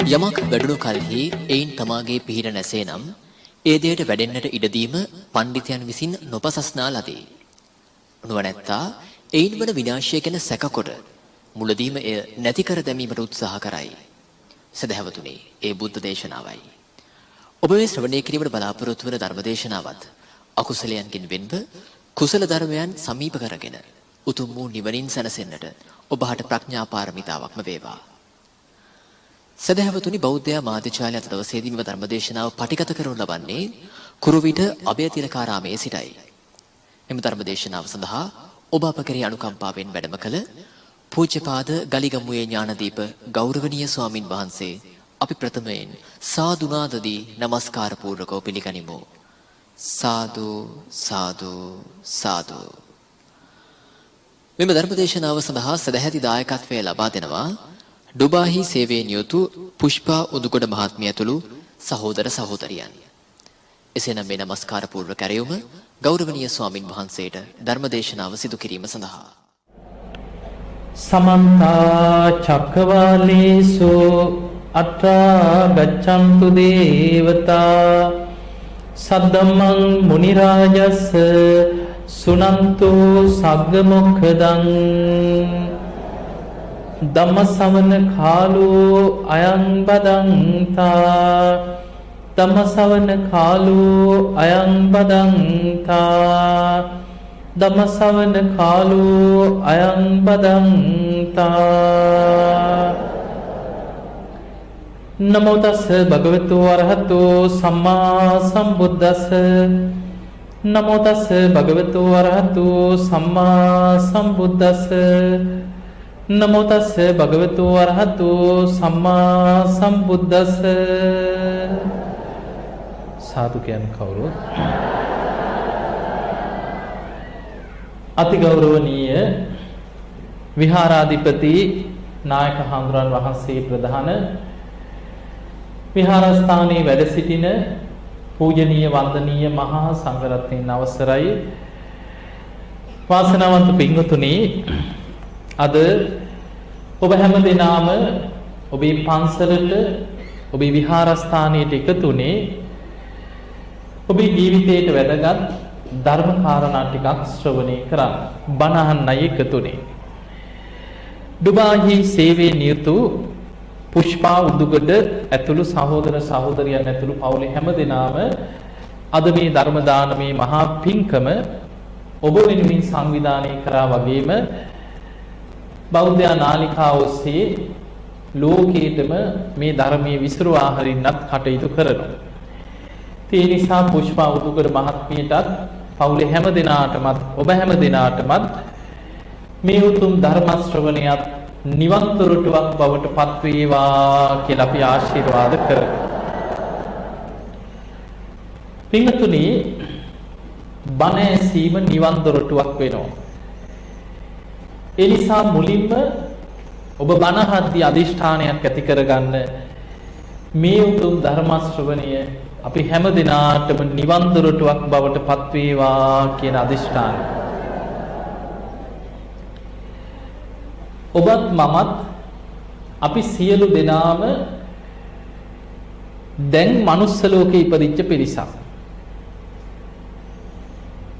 යමක් වැඩුණු කලෙහි එයින් තමාගේ පිහිට නැසේනම් ඒ දෙයට වැඩෙන්නට ඉඩ දීම පඬිතයන් විසින් නොපසස්නා ලදී. නුවණැත්තා එයින් වන විනාශය ගැන සැකකොට මුලදීම එය නැති කර දැමීමට උත්සාහ කරයි. සදහවතුනි, ඒ බුද්ධ දේශනාවයි. ඔබ මේ ශ්‍රවණය කිරීමට බලාපොරොත්තු වන ධර්ම දේශනාවත් අකුසලයන්ගෙන් වෙන්ව කුසල ධර්මයන් සමීප කරගෙන උතුම් වූ නිවනින් සැනසෙන්නට ඔබට ප්‍රඥා පාරමිතාවක්ම වේවා. සදහවතුනි, බෞද්ධ මාධ්‍යාලය අද දවසේදී මේ ධර්ම දේශනාව පටිගත කරනු ලබන්නේ කුරුවිට අභයතිලකාරාමයේ සිටයි. මෙම ධර්ම දේශනාව සඳහා ඔබ අප කෙරෙහි අනුකම්පාවෙන් වැඩම කළ පූජ්‍යපාද ගලිගමුවේ ඥානදීප ගෞරවනීය ස්වාමින් වහන්සේ අපි ප්‍රථමයෙන් සාදුනාදදී নমස්කාර පූර්වකව පිළිගනිමු. සාදු සාදු සාදු. මෙම ධර්ම දේශනාව සඳහා සදැහැති දායකත්වය ලබා දෙනවා ඩුබායි සේවයේ නියුතු පුෂ්පා උදුගොඩ මහත්මිය ඇතුළු සහෝදර සහෝදරියන්. එසේනම් මේ নমස්කාර පූර්ව කැරයුම ගෞරවනීය ස්වාමින් වහන්සේට ධර්ම දේශනාව සිදු කිරීම සඳහා. සමන්ත චක්කවාලේසු අත්‍රා ගච්ඡන්තු දේවතා සද්දම්මං මුනි රාජස් සුනන්තු සග්ග මොක්ඛදං ධම්ම ශ්‍රවණ කාලෝ අයං බදන්තා ධම්ම ශ්‍රවණ කාලෝ අයං බදන්තා ධම්ම ශ්‍රවණ කාලෝ අයං බදන්තා. නමෝ තස්ස භගවතු වරහතෝ සම්මා සම්බුද්දස්ස නමෝ තස්ස භගවතු වරහතෝ සම්මා සම්බුද්දස්ස නමෝ තස්ස භගවතු වරහතෝ සම්මා සම්බුද්දස්ස. සාදු කියන්නේ කවුරුත් අති ගෞරවනීය විහාරාධිපති නායක හඳුරන් වහන්සේ ප්‍රධාන විහාරස්ථානයේ වැඩ සිටින පූජනීය වන්දනීය මහා සංඝරත්නයන් අවසරයි. වාසනාවන්ත පින්වතුනි, අද ඔබ හැම දිනම ඔබේ පන්සලට ඔබේ විහාරස්ථානයට එකතුනේ ඔබේ ජීවිතයට වැදගත් ධර්ම කාරණා ටිකක් ශ්‍රවණය කරන්න බණ අහන්නයි එකතුනේ. ඩුබායි සේවයේ නියුතු පුෂ්පා උදුගඩ ඇතුළු සහෝදර සහෝදරියන් ඇතුළු පවුලේ හැම දෙනාම අද මේ ධර්ම දානමේ මහා පින්කම ඔබ වෙනුවෙන් සංවිධානය කරා වගේම බෞද්ධ නාලිකාව ඔස්සේ ලෝකයේදම මේ ධර්මයේ විසිරුවා හරින්නත් කටයුතු කරනවා. ඒ නිසා පුෂ්පා උදුගඩ මහත්මියටත් පවුලේ හැම දෙනාටමත් ඔබ හැම දෙනාටමත් මේ උතුම් ධර්ම ශ්‍රවණයත් නිවන් දොරටුවක් බවට පත් වේවා කියලා අපි ආශිර්වාද කරමු. පින්තුනි, බණ ඇසීම නිවන් දොරටුවක් වෙනවා. ඒ නිසා මුලින්ම ඔබ බණ අහද්දී අදිෂ්ඨානයක් ඇති කරගන්න, මේ උතුම් ධර්ම ශ්‍රවණය අපි හැම දිනාටම නිවන් දොරටුවක් බවට පත් වේවා කියන අදිෂ්ඨානය. ඔබත් මමත් අපි සියලු දෙනාම දැන් මනුස්ස ලෝකේ ඉපදිච්ච පිරිසක්.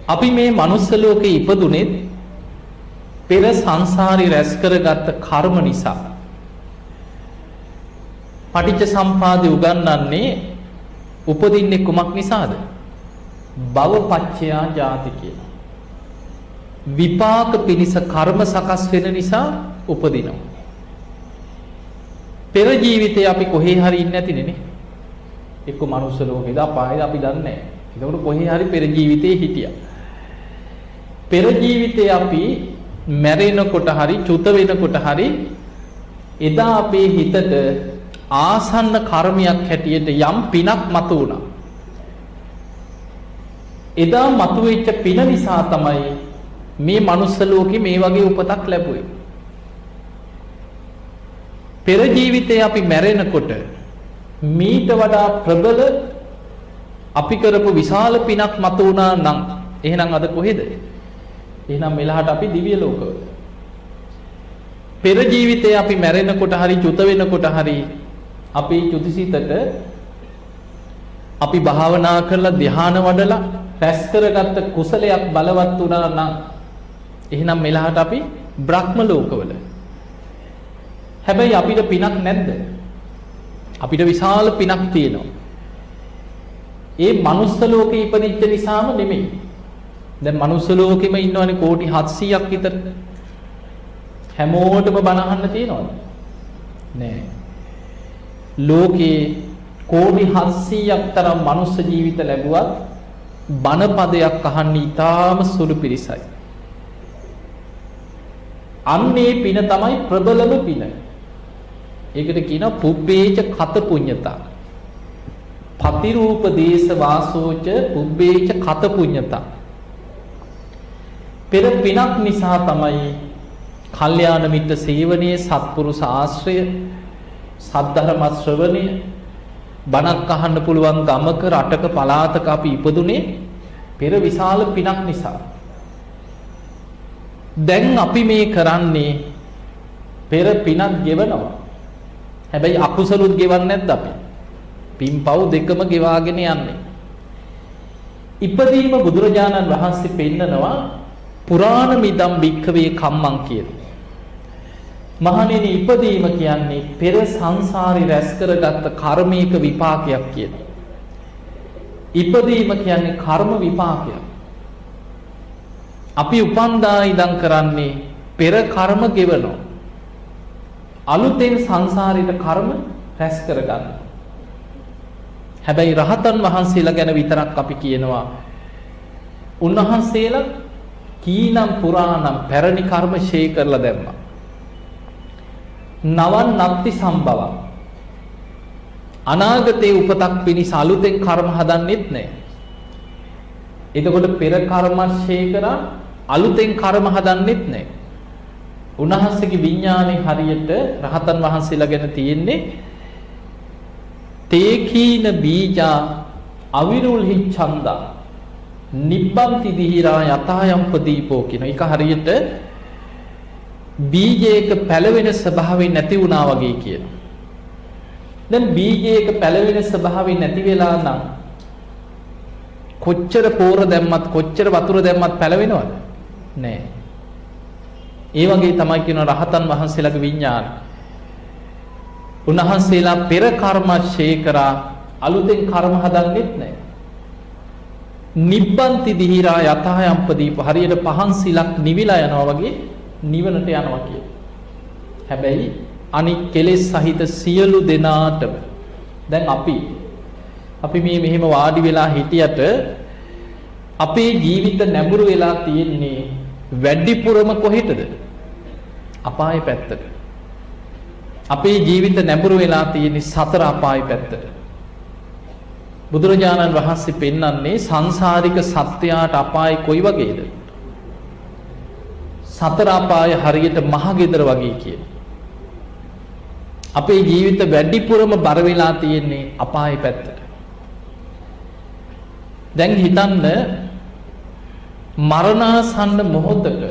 අපි මේ මනුස්ස ලෝකේ ඉපදුනේ පෙර සංසාරේ රැස් කරගත්ත කර්ම නිසා. පටිච්ච සම්පදාය උගන්වන්නේ උපදින්නේ කුමක් නිසාද? භවපච්චයා ජාති කියන. විපාක පිණිස කර්ම සකස් වෙන නිසා උපදිනවා. පෙර ජීවිතේ අපි කොහේ හරි ඉන්නේ නැතිනේ නේ. එක්ක මනුස්ස ලෝකේද අපායේද අපි දන්නේ නැහැ. ඒකට කොහේ හරි පෙර ජීවිතේ හිටියා. පෙර ජීවිතේ අපි මැරෙනකොට හරි චුත වෙනකොට හරි එදා අපේ හිතට ආසන්න කර්මයක් හැටියට යම් පිනක් මතු වුණා. එදා මතුවෙච්ච පින නිසා තමයි මේ මනුස්ස ලෝකේ මේ වගේ උපතක් ලැබුවේ. පෙර ජීවිතේ අපි මැරෙනකොට මීට වඩා ප්‍රබල අපි කරපු විශාල පිනක් මතු වුණා නම් එහෙනම් අද කොහෙද? එහෙනම් මෙලහට අපි දිව්‍ය ලෝකවල. පෙර ජීවිතේ අපි මැරෙනකොට හරි චුත වෙනකොට හරි අපේ චුතිසිතට අපි භාවනා කරලා ධ්‍යාන වඩලා රැස් කරගත්ත කුසලයක් බලවත් වුණා නම් එහෙනම් මෙලහට අපි බ්‍රහ්ම ලෝකවල. හැබැයි අපිට පිනක් නැද්ද? අපිට විශාල පිනක් තියෙනවා. ඒ මනුස්ස ලෝකේ ඉපදිච්ච නිසාම නෙමෙයි. දැන් මනුස්ස ලෝකෙම ඉන්නවනේ කෝටි 700ක් විතර. හැමෝටම බණ අහන්න තියෙනවද? නෑ. ලෝකේ කෝටි 700ක් තරම් මනුස්ස ජීවිත ලැබුවත් බණ පදයක් අහන්න ඊටාම සුළු පිරිසයි. අන්නේ පින තමයි ප්‍රබලම පින. ඒකට කියනවා පුබ්බේච කත පුඤ්ඤතා. පතිරූප දේශ වාසෝච පුබ්බේච කත පුඤ්ඤතා. පෙර පිනක් නිසා තමයි කල්යාණ මිත්‍ර සේවනයේ සත්පුරුෂ ආශ්‍රය සද්ධර්ම ශ්‍රවණය බණක් අහන්න පුළුවන් ගමක රටක පළාතක අපි ඉපදුනේ පෙර විශාල පිනක් නිසා. දැන් අපි මේ කරන්නේ පෙර පිනක් ගෙවනවා. හැබැයි අකුසලුත් ගෙවන්නේ නැද්ද අපි? පින්පව් දෙකම ගෙවාගෙන යන්නේ. ඉපදීම බුදුරජාණන් වහන්සේ පෙන්නනවා පුරාණ මිදම් භික්ඛවේ කම්මං කියලා. මහණෙනි ඉපදීම කියන්නේ පෙර සංසාරේ රැස් කරගත්ත කර්මයක විපාකයක් කියලා. ඉපදීම කියන්නේ කර්ම විපාකයක්. අපි උපන්දා ඉඳන් කරන්නේ පෙර කර්ම ගෙවනවා. අලුතෙන් සංසාරේට කර්ම රැස් කරගන්න. හැබැයි රහතන් වහන්සේලා ගැන විතරක් අපි කියනවා උන්වහන්සේලා කීනම් පුරාණම් පැරණි කර්ම ෂේ කරලා දැම්මා. නවන් නත්ති සම්භව. අනාගතේ උපතක් පිණිස අලුතෙන් කර්ම හදන්නෙත් නැහැ. එතකොට පෙර කර්ම ෂේ කරා අලුතෙන් කර්ම හදන්නෙත් නැහැ. උන්වහන්සේගේ විඥානේ හරියට රහතන් වහන්සේලා ගැන තියෙන්නේ තේකීන බීජා අවිරුල්හි ඡන්දා නිබ්බන්ති දිහිරා යතායම්ප දීපෝ කියන එක හරියට බීජයක පැලවෙන ස්වභාවය නැති වුණා වගේ කියනවා. දැන් බීජයක පැලවෙන ස්වභාවය නැති වෙලා නම් කොච්චර පෝර දැම්මත් කොච්චර වතුර දැම්මත් පැලවෙනවද? නෑ. ඒ වගේ තමයි කියන රහතන් වහන්සේලාගේ විඥාන. උන්වහන්සේලා පෙර කර්ම ෂේ කරා අලුතෙන් කර්ම හදන්නෙත් නෑ. නිබ්බන්ති දිහිරා යතහයම්පදීප හරියට පහන් සිලක් නිවිලා යනවා වගේ නිවනට යනවා කිය. හැබැයි අනික් කෙලෙස් සහිත සියලු දෙනාටම දැන් අපි මේ මෙහෙම වාඩි වෙලා හිටියට අපේ ජීවිත නැඹුරු වෙලා තියෙන්නේ වැඩිපුරම කොහෙටද? අපායේ පැත්තට. අපේ ජීවිත නැඹුරු වෙලා තියෙන්නේ සතර අපායේ පැත්තට. බුදුරජාණන් වහන්සේ පෙන්වන්නේ සංසාරික සත්‍යයට අපාය කොයි වගේද? සතර අපාය හරියට මහගෙදර වගේ කියන. අපේ ජීවිත වැඩිපුරම බර වෙලා තියෙන්නේ අපායේ පැත්තට. දැන් හිතන්න මරණාසන්න මොහොතක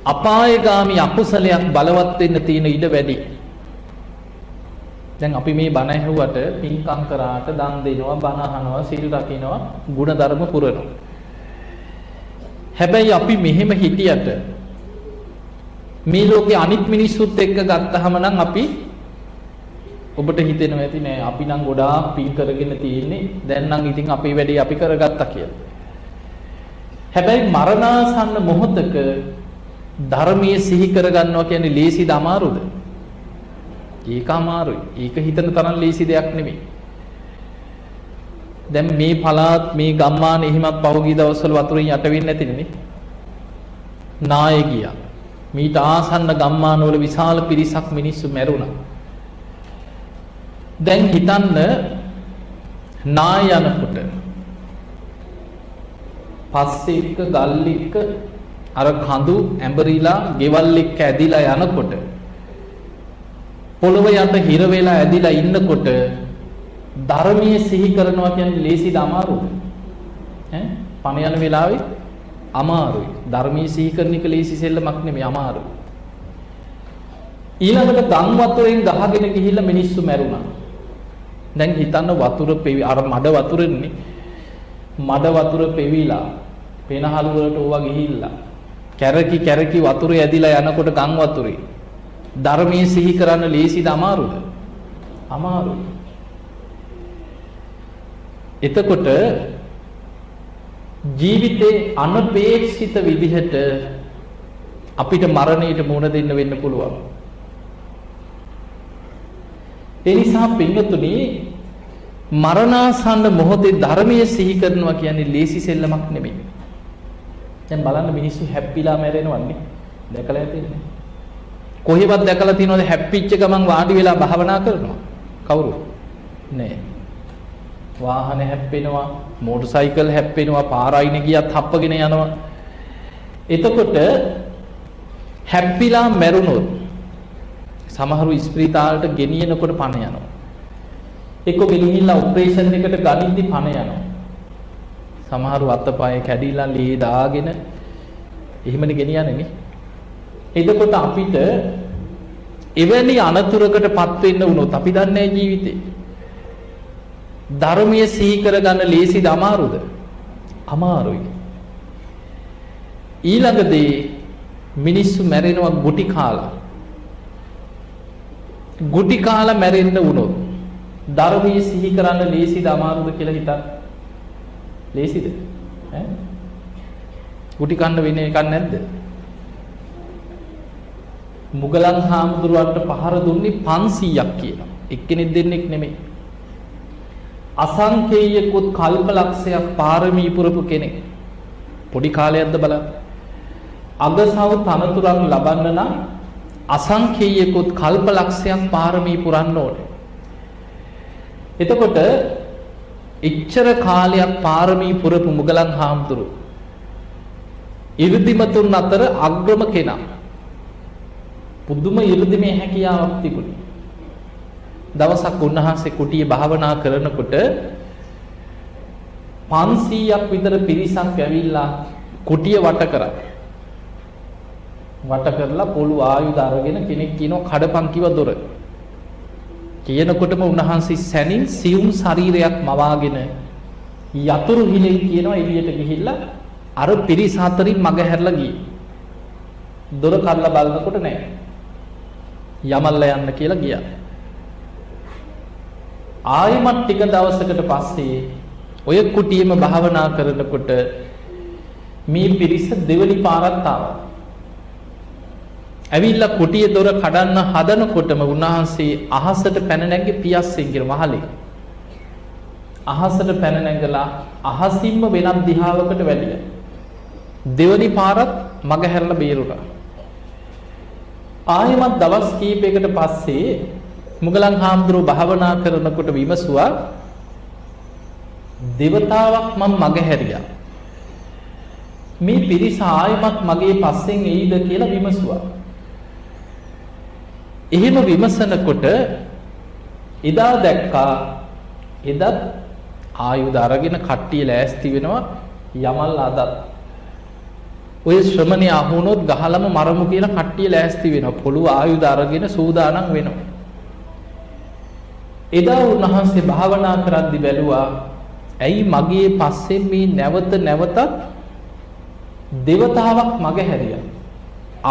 අපායගාමී අකුසලයක් බලවත් වෙන්න තියෙන ඉඩ වැඩි. දැන් අපි මේ බණ ඇහුවට පින්කම් කරාට දන් දෙනවා බණ අහනවා සිල් රකින්නවා ගුණධර්ම පුරනවා. හැබැයි අපි මෙහෙම හිටියට මේ ලෝකේ අනිත් මිනිස්සුත් එක්ක ගත්තහම නම් අපි ඔබට හිතෙනවා ඇති නෑ අපි නම් ගොඩාක් පින් කරගෙන තියෙන්නේ දැන් නම් ඉතින් අපේ වැඩේ අපි කරගත්තා කියලා. හැබැයි මරණාසන්න මොහොතක ධර්මයේ සිහි කරගන්නවා කියන්නේ ලේසිද අමාරුද? ඒක අමාරුයි. ඒක හිතන තරම් ලේසි දෙයක් නෙමෙයි. දැන් මේ පළාත් මේ ගම්මාන එහෙමත් පහුගිය දවස්වල වතුරෙන් යට වෙන්නේ නැතිනේ. නාය ගියා. මීට ආසන්න ගම්මානවල විශාල පිරිසක් මිනිස්සු මැරුණා. දැන් හිතන්න නාය යනකොට පස්සේ එක්ක ගල් එක්ක අර කඳු ඇඹරිලා ගෙවල් එක්ක ඇදිලා යනකොට පොළොව යට හිර වෙලා ඇදිලා ඉන්නකොට ධර්මයේ සිහි කරනවා කියන්නේ ලේසිද අමාරුද? පණ යන වෙලාවේ අමාරුයි. ධර්මයේ සිහි කරන එක ලේසි සෙල්ලමක් නෙමෙයි අමාරුයි. ඊළඟට ගම් වතුරෙන් ගහගෙන ගිහිල්ලා මිනිස්සු මැරුණා. දැන් හිතන්න වතුර පෙවි අර මඩ වතුරෙන්නේ මඩ වතුර පෙවිලා පෙනහළු වලට ඕවා ගිහිල්ලා කැරකි කැරකි වතුරේ ඇදිලා යනකොට ගම් වතුරේ ධර්මයේ සිහි කරන්න ලේසිද අමාරුද? අමාරුයි. එතකොට ජීවිතේ අනපේක්ෂිත විදිහට අපිට මරණයට මුහුණ දෙන්න වෙන්න පුළුවන්. ඒ නිසා පින්වතුනි මරණාසන්න මොහොතේ ධර්මයේ සිහි කරනවා කියන්නේ ලේසි සෙල්ලමක් නෙමෙයි. දැන් බලන්න මිනිස්සු හැප්පිලා මැරෙනවන්නේ. දැකලා ඇතිනේ. කොහෙවත් දැකලා තියෙනවද හැප්පිච්ච ගමන් වාඩි වෙලා භාවනා කරනවා? කවුරු? නෑ. වාහන හැප්පෙනවා, මෝටර් සයිකල් හැප්පෙනවා, පාර අයින ගියත් හප්පගෙන යනවා. එතකොට හැප්පිලා මැරුණොත් සමහරු ස්ප්‍රිතාලට ගෙනියනකොට පණ යනවා. එක්ක ගෙනිහිල්ලා ඔපරේෂන් එකට ගනිද්දි පණ යනවා. සමහරු අතපය කැඩිලා ලී දාගෙන එහෙමනේ ගෙනියන්නේ නේ. එතකොට අපිට එවැනි අනතුරකටපත් වෙන්න වුණොත් අපි දන්නේ ජීවිතේ ධර්මයේ සිහි කරගන්න ලේසිද අමාරුද? අමාරුයි. ඊළඟදී මිනිස්සු මැරෙනවා ගුටි කාලා. ගුටි කාලා මැරෙන්න වුණොත් ධර්මයේ සිහි කරන්න ලේසිද අමාරුද කියලා හිතන්න. ලේසිද? ඈ? ගුටි කන්න වෙන එකක් නැද්ද? මුගලන් හාමුදුරුවන්ට පහර දුන්නේ 500ක් කියනවා. එක්කෙනෙක් දෙන්නෙක් නෙමෙයි. අසංකේයකුත් කල්ප ලක්ෂයක් පාරමී පුරපු කෙනෙක්. පොඩි කාලයක්ද බලන්න. අගසව් තනතුරක් ලබන්න නම් අසංකේයකුත් කල්ප ලක්ෂයක් පාරමී පුරන්න ඕනේ. එතකොට එච්චර කාලයක් පාරමී පුරපු මුගලන් හාමුදුරුව 이르දිමතුන් අතර අග්‍රම කෙනා. පුදුම 이르දිමේ හැකියාවක් තිබුණේ. දවසක් උන්වහන්සේ කුටියේ භාවනා කරනකොට 500ක් විතර පිරිසක් ඇවිල්ලා කුටිය වට කරා. වට කරලා පොළු ආයුධ අරගෙන කෙනෙක් කියනවා කඩපන් කිව්ව දොර. කියනකොටම උන්වහන්සේ සැනින් සියුම් ශරීරයක් මවාගෙන යතුරු හිලෙන් කියනවා එළියට ගිහිල්ලා අර පිරිස අතරින් මග හැරලා ගියේ. දොර කඩලා බලනකොට නෑ. යමල්ලා යන්න කියලා ගියා. ආයිමත් ටික දවසකට පස්සේ ඔය කුටියේම භාවනා කරනකොට මේ පිරිස දෙවනි පාරක් ආවා. ඇවිල්ලා කුටියේ දොර කඩන්න හදනකොටම උන්වහන්සේ අහසට පැන නැග්ගේ පියස්සෙන් කියන මහලේ. අහසට පැන නැගලා අහසින්ම වෙනත් දිහාවකට වැළියා. දෙවනි පාරත් මග හැරලා බේරුණා. ආයෙමත් දවස් කීපයකට පස්සේ මුගලන් හාමුදුරුවෝ භාවනා කරනකොට විමසුවා දෙවතාවක් මම මග හැරියා. මේ පිරිස ආයෙමත් මගේ පස්සෙන් එයිද කියලා විමසුවා. එහෙම විමසනකොට එදා දැක්කා එදත් ආයුධ අරගෙන කට්ටිය ලෑස්ති වෙනවා යමල් අදත්. ඔය ශ්‍රමණේ අහුනොත් ගහලම මරමු කියලා කට්ටිය ලෑස්ති වෙනවා. පොළු ආයුධ අරගෙන සූදානම් වෙනවා. එදා උන්වහන්සේ භාවනා කරද්දි බැලුවා ඇයි මගේ පස්සෙන් මේ නැවත නැවතත් දෙවතාවක් මග හැරියා.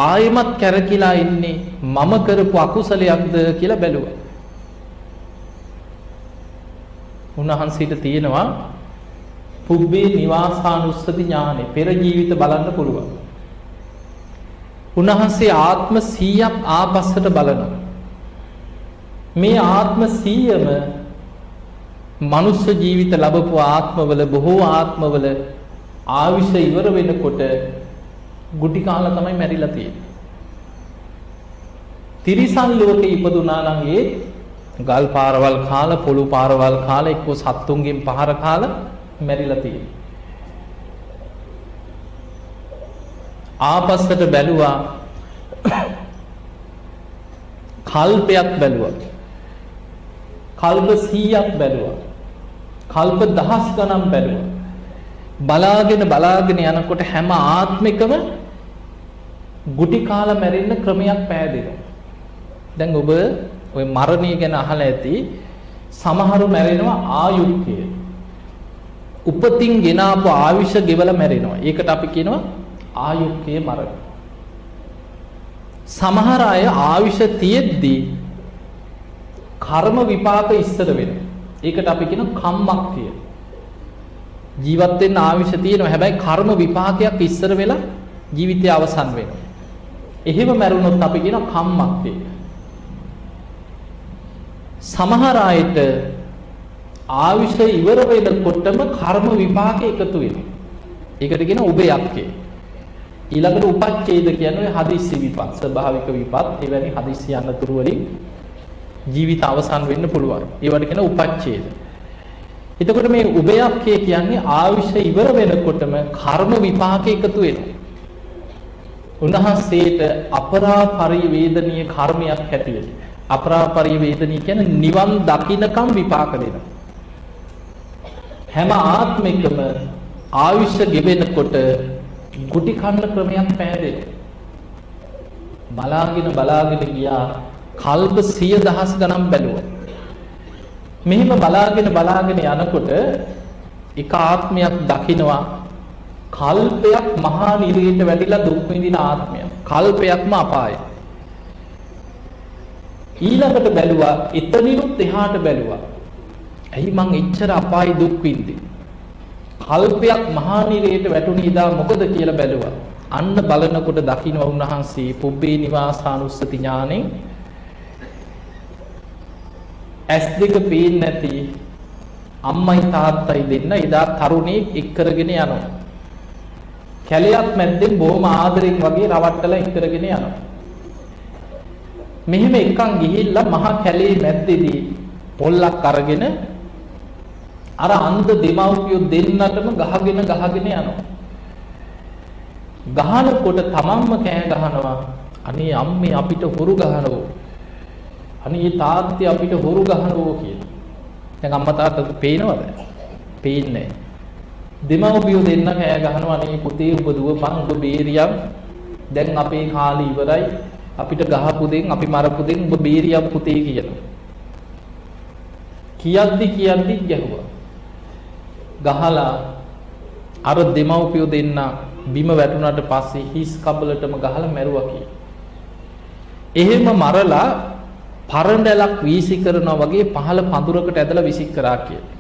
ආයෙමත් කැරකිලා ඉන්නේ මම කරපු අකුසලයක්ද කියලා බැලුවා. උන්වහන්සේට තියෙනවා පුබ්බේ නිවාසානුස්සති ඥානෙ. පෙර ජීවිත බලන්න පුළුවන්. උන්වහන්සේ ආත්ම 100ක් ආපස්සට බලනවා. මේ ආත්ම 100ම මනුස්ස ජීවිත ලැබපු ආත්මවල බොහෝ ආත්මවල ආවිෂ ඉවර වෙනකොට ගුටි කාලා තමයි මැරිලා තියෙන්නේ. තිරිසන් ලෝකේ ඉපදුනා නම් ඒ ගල් පාරවල් කාලා පොළු පාරවල් කාලා එක්ක සත්තුන්ගෙන් පහර කාලා මැරිලා තියෙන්නේ. ආපස්සට බැලුවා කල්පයක් බැලුවා. කල්ප 100ක් බැලුවා. කල්ප දහස් ගණන් බැලුවා. බලාගෙන යනකොට හැම ආත්මිකම ගුටි කාලා මැරෙන්න ක්‍රමයක් පෑදෙනවා. දැන් ඔබ ওই මරණය ගැන අහලා ඇති. සමහරු මැරෙනවා ආයුක්කය. උපතින් ගෙන ආපු ආයුෂ ගෙවලා මැරෙනවා. ඒකට අපි කියනවා ආයුක්කය මරණ. සමහර අය ආයුෂ තියෙද්දී කර්ම විපාක ඉස්සර වෙනවා. ඒකට අපි කියනවා කම්මක්ඛය. ජීවත් වෙන්න ආයුෂ තියෙනවා. හැබැයි කර්ම විපාකයක් ඉස්සර වෙලා ජීවිතය අවසන් වෙනවා. එහෙම මැරුණොත් අපි කියනවා කම්මක්ඛය. සමහර අයට ආයුෂ ඉවර වෙනකොටම කර්ම විපාක එකතු වෙනවා. ඒකට කියනවා උභයක්ඛය. ඊළඟට උපච්ඡේද කියන්නේ හදිස්සි විපත්, ස්වභාවික විපත්, එවැනි හදිස්සි අනතුරු වලින් ජීවිත අවසන් වෙන්න පුළුවන්. ඒවට කියන උපච්ඡේද. එතකොට මේ උභයක්ඛය කියන්නේ ආයුෂ ඉවර වෙනකොටම කර්ම විපාක එකතු වෙනවා. උන්වහන්සේට අපරාපරිවේදනීය කර්මයක් හැටියට. අපරාපරිවේදනීය කියන්නේ නිවන් දකින්නකම් විපාක දෙනවා. හැම ආත්මිකම ආයුෂ ගෙවෙනකොට ගුටි කන්න ක්‍රමයක් පැහැදෙනවා. බලාගෙන ගියා කල්ප 100,000 ගණන් බැලුවා. මෙහෙම බලාගෙන යනකොට එක ආත්මයක් දකින්නවා කල්පයක් මහා නිරේට වැටිලා දුක් විඳින ආත්මයක්. කල්පයක්ම අපායයි. ඊළඟට බැලුවා එතනිනුත් එහාට බැලුවා. ඇයි මං එච්චර අපායි දුක් විඳින්නේ? කල්පයක් මහා නිරේට වැටුණේ ඉදා මොකද කියලා බැලුවා. අන්න බලනකොට දකින්න උන්වහන්සේ පුබ්බේ නිවාසානුස්සති ඥාණයෙන් ඇස් දෙක පේන්නේ නැති අම්මයි තාත්තයි දෙන්න එදා තරුණේ එක් කරගෙන යනවා. කැලයක් මැද්දෙන් බොහොම ආදරෙන් වගේ රවට්ටලා එක් කරගෙන යනවා. මෙහෙම එකන් ගිහිල්ලා මහා කැලේ මැද්දේදී පොල්ලක් අරගෙන අර අන්ධ දෙමව්පියෝ දෙන්නටම ගහගෙන යනවා. ගහනකොට තමන්ම කෑ ගහනවා. අනේ අම්මේ අපිට හොරු ගහනවෝ. අනේ තාත්තේ අපිට හොරු ගහනවෝ කියලා. දැන් අම්මා තාත්තා පේනවද? පේන්නේ නැහැ. දෙමව්පියෝ දෙන්න කෑ ගහනවා අනේ පුතේ ඔබ දුවපන් ඔබ බේරියම්. දැන් අපේ කාලේ ඉවරයි. අපිට ගහපු දෙන් අපි මරපු දෙන් ඔබ බේරියම් පුතේ කියලා. කියද්දි ගැහුවා. ගහලා අර දෙමව්පියෝ දෙන්න බිම වැටුණාට පස්සේ හිස් කබලටම ගහලා මැරුවා කියලා. එහෙම මරලා පරඬලක් වීසි කරනවා වගේ පහළ පඳුරකට ඇදලා විසි කරා කියලා.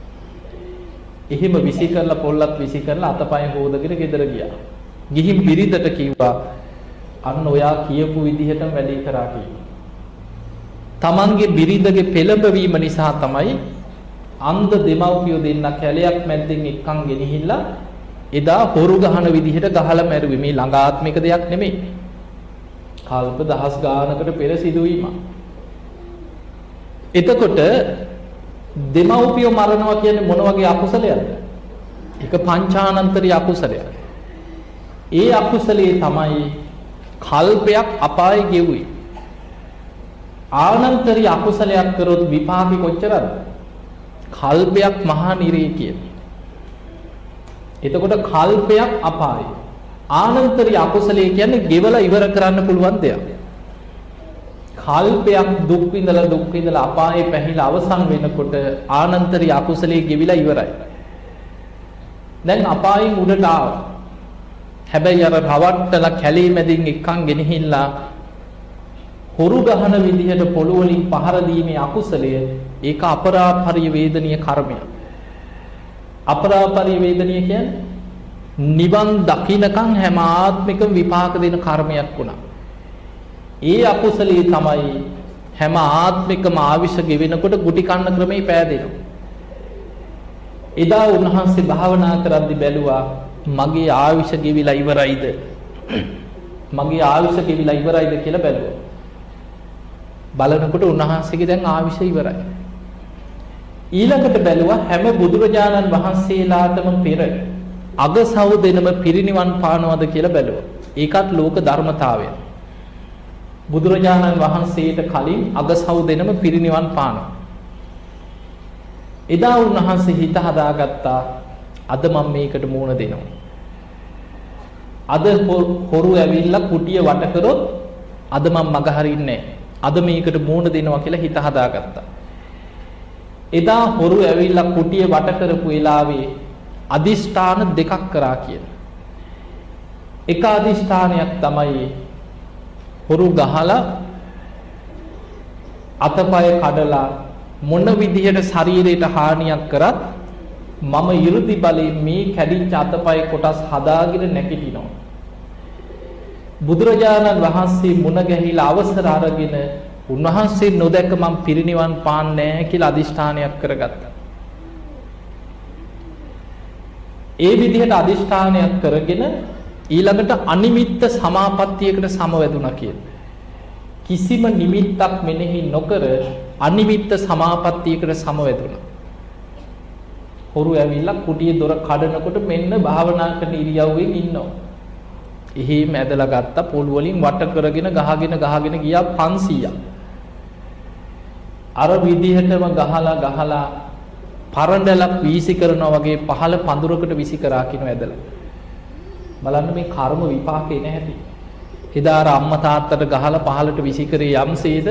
එහෙම විසි කරලා පොල්ලත් විසි කරලා අතපය හොදගෙන ගෙදර ගියා. ගිහින් බිරිඳට කිව්වා අන්න ඔයා කියපු විදිහටම වැඩේ කරා කියලා. තමන්ගේ බිරිඳගේ පෙළඹවීම නිසා තමයි අන්ධ දෙමව්පියෝ දෙන්න කැලයක් මැද්දෙන් එක්කන් ගෙනහිල්ලා එදා හොරු ගහන විදිහට ගහලා මැරුවේ. මේ ළඟාත්මික දෙයක් නෙමෙයි. කල්ප දහස් ගානකට පෙර සිදුවීමක්. එතකොට දෙමව්පියෝ මරනවා කියන්නේ මොන වගේ අකුසලයක්ද? ඒක පංචානන්තරී අකුසලයක්. ඒ අකුසලයේ තමයි කල්පයක් අපායේ ගෙවුවේ. ආනන්තරී අකුසලයක් කරොත් විපාකෙ කොච්චරද? කල්පයක් මහා නිරේ කියන්නේ. එතකොට කල්පයක් අපායි. ආනන්තරී අකුසලයේ කියන්නේ ගෙවලා ඉවර කරන්න පුළුවන් දෙයක්. කල්පයක් දුක් විඳලා අපායේ පැහිලා අවසන් වෙනකොට ආනන්තරී අකුසලයේ ගෙවිලා ඉවරයි. දැන් අපායෙන් උඩට ආවා. හැබැයි අර රවට්ටලා කැලේ මැදින් එක්කන් ගෙනහිල්ලා හොරු ගහන විදිහට පොළොව වලින් පහර දීමේ අකුසලය ඒක අපරාපරිවේදනීය කර්මයක්. අපරාපරිවේදනීය කියන්නේ නිවන් දකින්නකම් හැම ආත්මිකම විපාක දෙන කර්මයක් වුණා. ඒ අකුසලයේ තමයි හැම ආත්මිකම ආවිෂ ගෙවෙනකොට ගුටි කන්න ක්‍රමේ පෑදෙනවා. එදා උන්වහන්සේ භාවනා කරද්දි බැලුවා මගේ ආවිෂ ගෙවිලා ඉවරයිද? මගේ ආවිෂ ගෙවිලා ඉවරයිද කියලා බැලුවා. බලනකොට උන්වහන්සේගේ දැන් ආවිෂ ඉවරයි. ඊළඟට බැලුවා හැම බුදුරජාණන් වහන්සේලාටම පෙර අගසව් දෙනම පිරිනිවන් පානවද කියලා බැලුවා. ඒකත් ලෝක ධර්මතාවය. බුදුරජාණන් වහන්සේට කලින් අගසව් දෙනම පිරිනිවන් පානවා. එදා උන්වහන්සේ හිත හදාගත්තා අද මම මේකට මූණ දෙනවා. අද හොරු ඇවිල්ලා කුටිය වට කරොත් අද මම මග හරින්නේ නැහැ. අද මේකට මූණ දෙනවා කියලා හිත හදාගත්තා. එදා හොරු ඇවිල්ලා කුටිය වට කරපු වෙලාවේ අදිෂ්ඨාන දෙකක් කරා කියලා. එක අදිෂ්ඨානයක් තමයි හොරු ගහලා අතපය කඩලා මොන විදිහට ශරීරයට හානියක් කරත් මම 이르දි බලයෙන් මේ කැඩිච්ච අතපය කොටස් හදාගෙන නැගිටිනවා. බුදුරජාණන් වහන්සේ මුණ ගැහිලා අවසර අරගෙන උන්වහන්සේ නොදැක මම පිරිනිවන් පාන්නේ නැහැ කියලා අදිෂ්ඨානයක් කරගත්තා. ඒ විදිහට අදිෂ්ඨානයක් කරගෙන ඊළඟට අනිමිත්ත සමාපත්තියකට සමවැදුණා කියලා. කිසිම නිමිත්තක් මෙනෙහි නොකර අනිමිත්ත සමාපත්තියකට සමවැදුණා. හොරු ඇවිල්ලා කුටියේ දොර කඩනකොට මෙන්න භාවනා කරන ඉරියව්වෙන් ඉන්නවා. එහෙම ඇදලා ගත්ත පොළු වලින් වට කරගෙන ගහගෙන ගියා 500ක්. අර විදිහටම ගහලා පරඬලක් වීසි කරනවා වගේ පහළ පඳුරකට විසි කරා කිනු ඇදලා. බලන්න මේ කර්ම විපාකේ නැහැටි. එදා අර අම්මා තාත්තට ගහලා පහළට විසි කරේ යම්සේද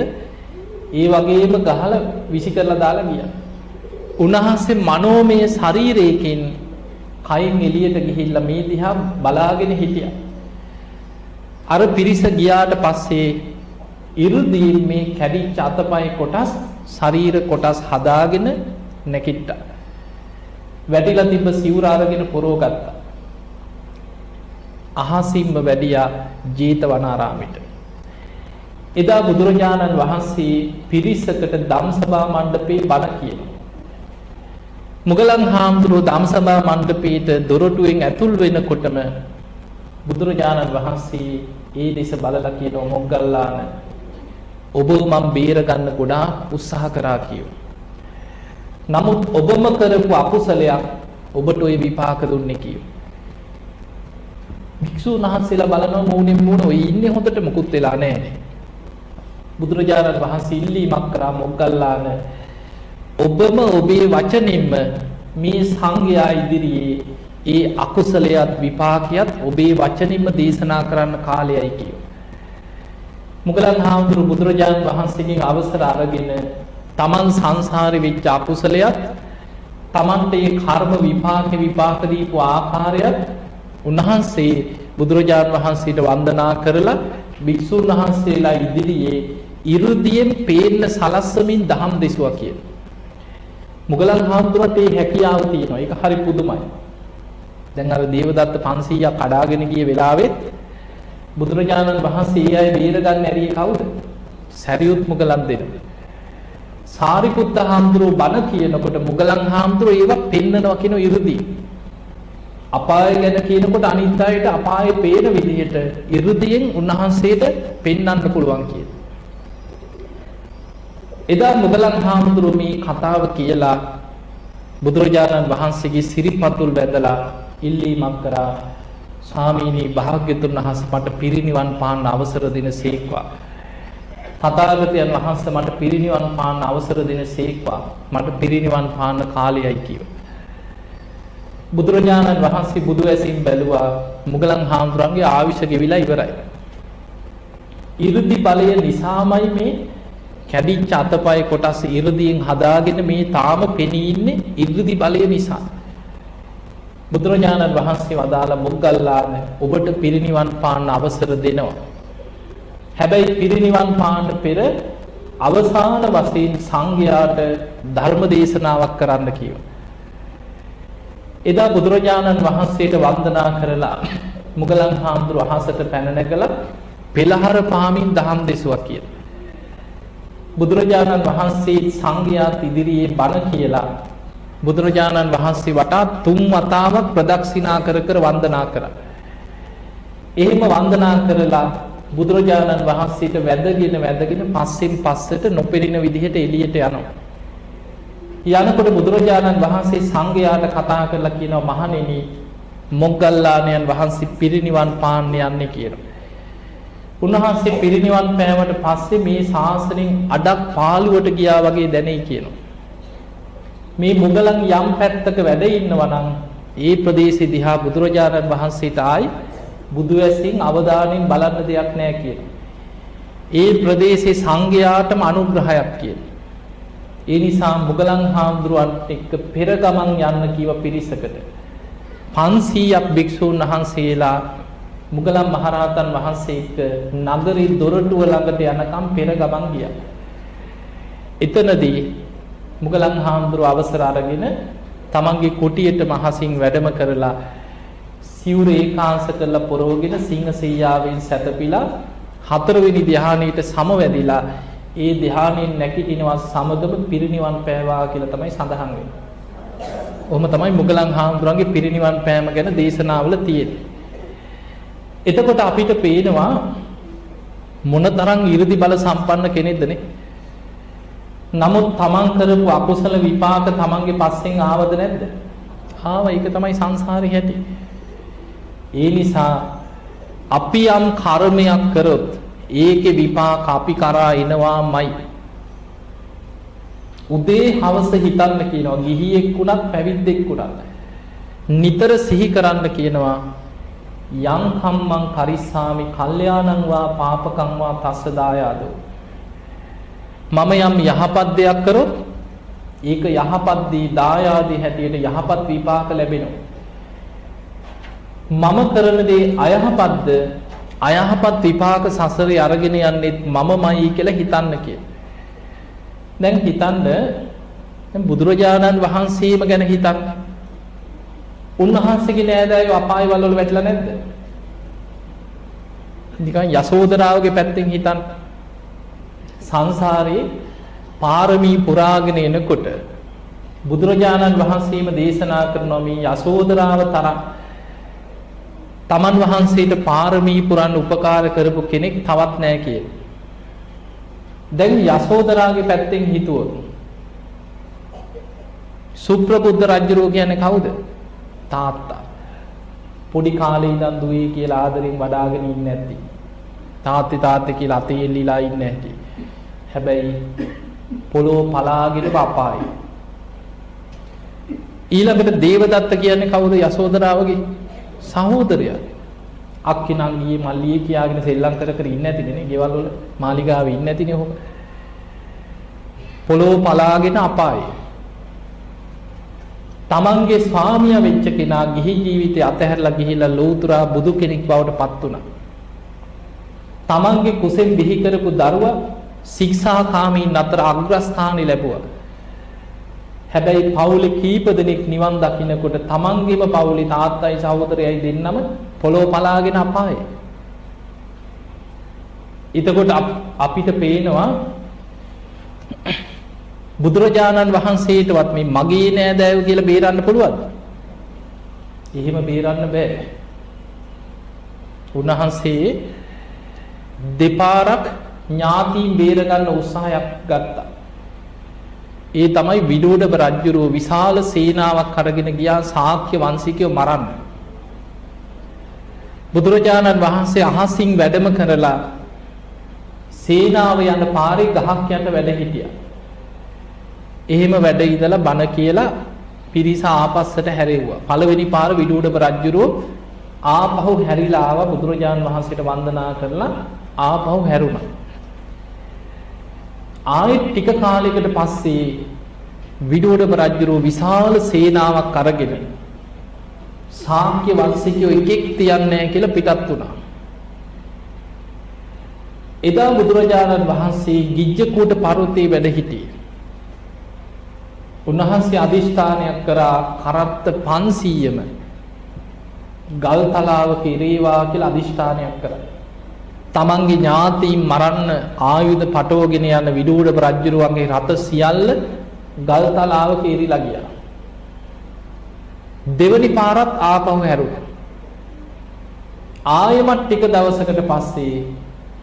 ඒ වගේම ගහලා විසි කරලා දාලා ගියා. උන්වහන්සේ මනෝමය ශරීරයකින් කයින් එළියට ගිහිල්ලා මේ දිහා බලාගෙන හිටියා. අර පිරිස ගියාට පස්සේ 이르දී මේ කැඩිච්ච අතපය කොටස් ශරීර කොටස් හදාගෙන නැකිට්ටා. වැටිලා තිබ්බ සිවුර අරගෙන පොරව ගත්තා. අහසින්ම වැඩියා ජේතවනාරාමයට. එදා බුදුරජාණන් වහන්සේ පිරිසකට ධම්සභා මණ්ඩපේ බණ කියනවා. මුගලන් හාමුදුරුවෝ ධම්සභා මණ්ඩපේට දොරටුවෙන් ඇතුල් වෙනකොටම බුදුරජාණන් වහන්සේ ඒ දෙස බලලා කියනවා මොග්ගල්ලාන ඔබ මම බේර ගන්න ගොඩාක් උත්සාහ කරා කියෝ. නමුත් ඔබම කරපු අකුසලයක් ඔබට ওই විපාක දුන්නේ කියෝ. භික්ෂුන් වහන්සේලා බලනවා මූණෙන් මූණ ඔය ඉන්නේ හොඳට මුකුත් වෙලා නැහැ. බුදුරජාණන් වහන්සේ ඉල්ලීමක් කරා මොග්ගල්ලාන ඔබම ඔබේ වචනින්ම මේ සංඝයා ඉදිරියේ ඒ අකුසලයට විපාකයක් ඔබේ වචනින්ම දේශනා කරන්න කාලයයි කියෝ. මුගලන් හාමුදුරු බුදුරජාණන් වහන්සේගෙන් අවසර අරගෙන තමන් සංසාරේ වෙච්ච අකුසලයක් තමන්ට ඒ කර්ම විපාක දීපු ආකාරයත් උන්වහන්සේ බුදුරජාණන් වහන්සේට වන්දනා කරලා භික්ෂුන් වහන්සේලා ඉදිරියේ 이르දියෙන් පේන්න සලස්සමින් දහම් දෙසුවා කියලා. මුගලන් හාමුදුරුවන්ට මේ හැකියාව තියෙනවා. ඒක හරි පුදුමයි. දැන් අර දේවදත්ත 500ක් කඩාගෙන ගිය වෙලාවෙත් බුදුරජාණන් වහන්සේ ඒ අය බේරගන්න ඇරියේ කවුද? සරියුත් මුගලන් දෙන්න. සාරිපුත්ත හාමුදුරුවෝ බණ කියනකොට මුගලන් හාමුදුරුවෝ ඒවා පෙන්නනවා කියන 이르දී. අපාය ගැන කියනකොට අනිත් අයට අපායේ පේන විදිහට 이르දියෙන් උන්වහන්සේට පෙන්වන්න පුළුවන් කියන. එදා මුගලන් හාමුදුරුවෝ මේ කතාව කියලා බුදුරජාණන් වහන්සේගේ සිරිපතුල් බැඳලා ඉල්ලීමක් කරා ස්වාමීනි භාග්‍යතුන් වහන්සේ මට පිරිනිවන් පාන්න අවසර දෙන සේක්වා. තථාගතයන් වහන්සේ මට පිරිනිවන් පාන්න අවසර දෙන සේක්වා. මට පිරිනිවන් පාන්න කාලයයි කිව්වා. බුදුරජාණන් වහන්සේ බුදු ඇසින් බැලුවා මුගලන් හාමුදුරන්ගේ ආයුෂ ගෙවිලා ඉවරයි. 이르දි බලය නිසාමයි මේ කැඩිච්ච අතපය කොටස් 이르දියෙන් හදාගෙන මේ තාම පෙනී ඉන්නේ 이르දි බලය නිසා. බුදුරජාණන් වහන්සේ වදාළ මොග්ගල්ලාන ඔබට පිරිනිවන් පාන්න අවසර දෙනවා. හැබැයි පිරිනිවන් පාන්න පෙර අවසාන වශයෙන් සංඝයාට ධර්ම දේශනාවක් කරන්න කිව්වා. එදා බුදුරජාණන් වහන්සේට වන්දනා කරලා මුගලන් හාමුදුරුවෝ අහසට පැන නැගලා පෙළහර පාමින් දහම් දෙසුවා කියලා. බුදුරජාණන් වහන්සේ සංඝයාත් ඉදිරියේ බණ කියලා බුදුරජාණන් වහන්සේ වටා 3 වතාවක් ප්‍රදක්ෂිනා කර වන්දනා කරා. එහෙම වන්දනා කරලා බුදුරජාණන් වහන්සේට වැදගෙන පස්සෙන් පස්සට නොපෙරින විදිහට එළියට යනවා. යනකොට බුදුරජාණන් වහන්සේ සංඝයාට කතා කරලා කියනවා මහණෙනි මොග්ගල්ලාණන් වහන්සේ පිරිනිවන් පාන්න යන්නේ කියලා. උන්වහන්සේ පිරිනිවන් පෑවට පස්සේ මේ ශාසනයෙන් අඩක් පාළුවට ගියා වගේ දැනෙයි කියනවා. මේ මුගලන් යම් පැත්තක වැඩ ඉන්නවා නම් ඒ ප්‍රදේශෙ දිහා බුදුරජාණන් වහන්සේට ආයි බුදු ඇසින් අවධානයෙන් බලන්න දෙයක් නැහැ කියනවා. ඒ ප්‍රදේශයේ සංඝයාටම අනුග්‍රහයක් කියලා. ඒ නිසා මුගලන් හාමුදුරුවන්ට එක්ක පෙර ගමන් යන්න කීව පිරිසකට 500ක් භික්ෂූන් වහන්සේලා මුගලන් මහරහතන් වහන්සේ එක්ක නගරේ දොරටුව ළඟට යනකම් පෙර ගමන් ගියා. එතනදී මුගලන් හාමුදුරුව අවසර අරගෙන තමන්ගේ කුටියට මහසින් වැඩම කරලා සිවුර ඒකාංශ කරලා පොරවගෙන සිංහ සෙයියාවෙන් සැතපීලා හතරවෙනි ධ්‍යානයට සමවැදිලා ඒ ධ්‍යානයෙන් නැගිටිනවා සමගම පිරිනිවන් පෑවා කියලා තමයි සඳහන් වෙන්නේ. ඔහොම තමයි මුගලන් හාමුදුරන්ගේ පිරිනිවන් පෑම ගැන දේශනාවල තියෙන්නේ. එතකොට අපිට පේනවා මොනතරම් 이르දි බල සම්පන්න කෙනෙක්ද නේ. නමුත් තමන් කරපු අකුසල විපාක තමන්ගේ පස්සෙන් ආවද නැද්ද? ආවා. ඒක තමයි සංසාරේ හැටි. ඒ නිසා අපි යම් කර්මයක් කරොත් ඒකේ විපාක අපි කරා එනවාමයි. උදේ හවස හිතන්න කියනවා ගිහියෙක් වුණත් පැවිද්දෙක් වුණත් නිතර සිහි කරන්න කියනවා යං කම්මං කරිස්සාමි කල්යාණං වා පාපකං වා තස්ස දායාදෝ. මම යම් යහපත් දෙයක් කරොත් ඒක යහපත් දී දායාදී හැටියට යහපත් විපාක ලැබෙනවා. මම කරන දේ අයහපත්ද අයහපත් විපාක සසරේ අරගෙන යන්නේ මමමයි කියලා හිතන්න කියලා. දැන් හිතන්න දැන් බුදුරජාණන් වහන්සේම ගැන හිතන්න. උන්වහන්සේගේ නෑදෑයෝ අපාය වල වැටලා නැද්ද? නිකන් යසෝදරාවගේ පැත්තෙන් හිතන්න. සංසාරේ පාරමී පුරාගෙන එනකොට බුදුරජාණන් වහන්සේම දේශනා කරනවා මේ යසෝදරාව තරම් තමන් වහන්සේට පාරමී පුරන්න උපකාර කරපු කෙනෙක් තවත් නැහැ කියලා. දැන් යසෝදරාගේ පැත්තෙන් හිතුවොත් සුප්‍රබුද්ධ රජුරෝ කියන්නේ කවුද? තාත්තා. පොඩි කාලේ ඉඳන් දුවේ කියලා ආදරෙන් වඩාගෙන ඉන්නේ නැති. තාත්තේ කියලා අතේ එල්ලිලා ඉන්නේ නැති. හැබැයි පොළොව පලාගෙන අපායි. ඊළඟට දේවදත්ත කියන්නේ කවුද? යසෝදරාවගේ සහෝදරයා. අක්කිනංගියේ මල්ලියේ කියාගෙන සෙල්ලම් කර කර ඉන්නේ නැතිනේ නේ. ගෙවල් වල මාලිගාවේ ඉන්නේ නැතිනේ ඔහොම. පොළොව පලාගෙන අපායි. තමන්ගේ ස්වාමියා වෙච්ච කෙනා ගිහි ජීවිතේ අතහැරලා ගිහිල්ලා ලෞතුරා බුදු කෙනෙක් බවට පත් වුණා. තමන්ගේ කුසෙන් බිහි කරපු දරුවා ශික්ෂාකාමීන් අතර අග්‍රස්ථානෙ ලැබුවා. හැබැයි පවුලේ කීප දෙනෙක් නිවන් දකින්නකොට තමන්ගේම පවුලේ තාත්තයි සහෝදරයයි දෙන්නම පොළොව පලාගෙන අපායේ. එතකොට අපිට පේනවා බුදුරජාණන් වහන්සේටවත් මේ මගේ නෑදෑයෝ කියලා බේරන්න පුළුවන්ද? එහෙම බේරන්න බෑ. උන්වහන්සේ දෙපාරක් ඥාතීන් බේරගන්න උත්සාහයක් ගත්තා. ඒ තමයි විදෝඩබ රජුරෝ විශාල සේනාවක් අරගෙන ගියා ශාක්‍ය වංශිකයෝ මරන්න. බුදුරජාණන් වහන්සේ අහසින් වැඩම කරලා සේනාව යන පාරේ ගහක් යට වැඩ හිටියා. එහෙම වැඩ ඉඳලා බණ කියලා පිරිස ආපස්සට හැරෙව්වා. පළවෙනි පාර විදෝඩබ රජුරෝ ආපහු හැරිලා ආවා බුදුරජාණන් වහන්සේට වන්දනා කරලා ආපහු හැරුණා. ආයෙත් ටික කාලයකට පස්සේ විදෝඩබ රජුරෝ විශාල සේනාවක් අරගෙන ශාක්‍ය වංශිකයෝ එකෙක් තියන්නේ නැහැ කියලා පිටත් වුණා. එදා බුදුරජාණන් වහන්සේ ගිජ්ජකූට පර්වතයේ වැඩ සිටියේ. උන්වහන්සේ අදිෂ්ඨානයක් කරා කරත්ත 500ම ගල් තලාවක ඉරේවා කියලා අදිෂ්ඨානයක් කරා. තමන්ගේ ඥාතීන් මරන්න ආයුධ පටවගෙන යන විදූඩබ රජුරුවන්ගේ රථ සියල්ල ගල් තලාවක ඉරිලා ගියා. දෙවනි පාරත් ආපහු හැරුණා. ආයමත් ටික දවසකට පස්සේ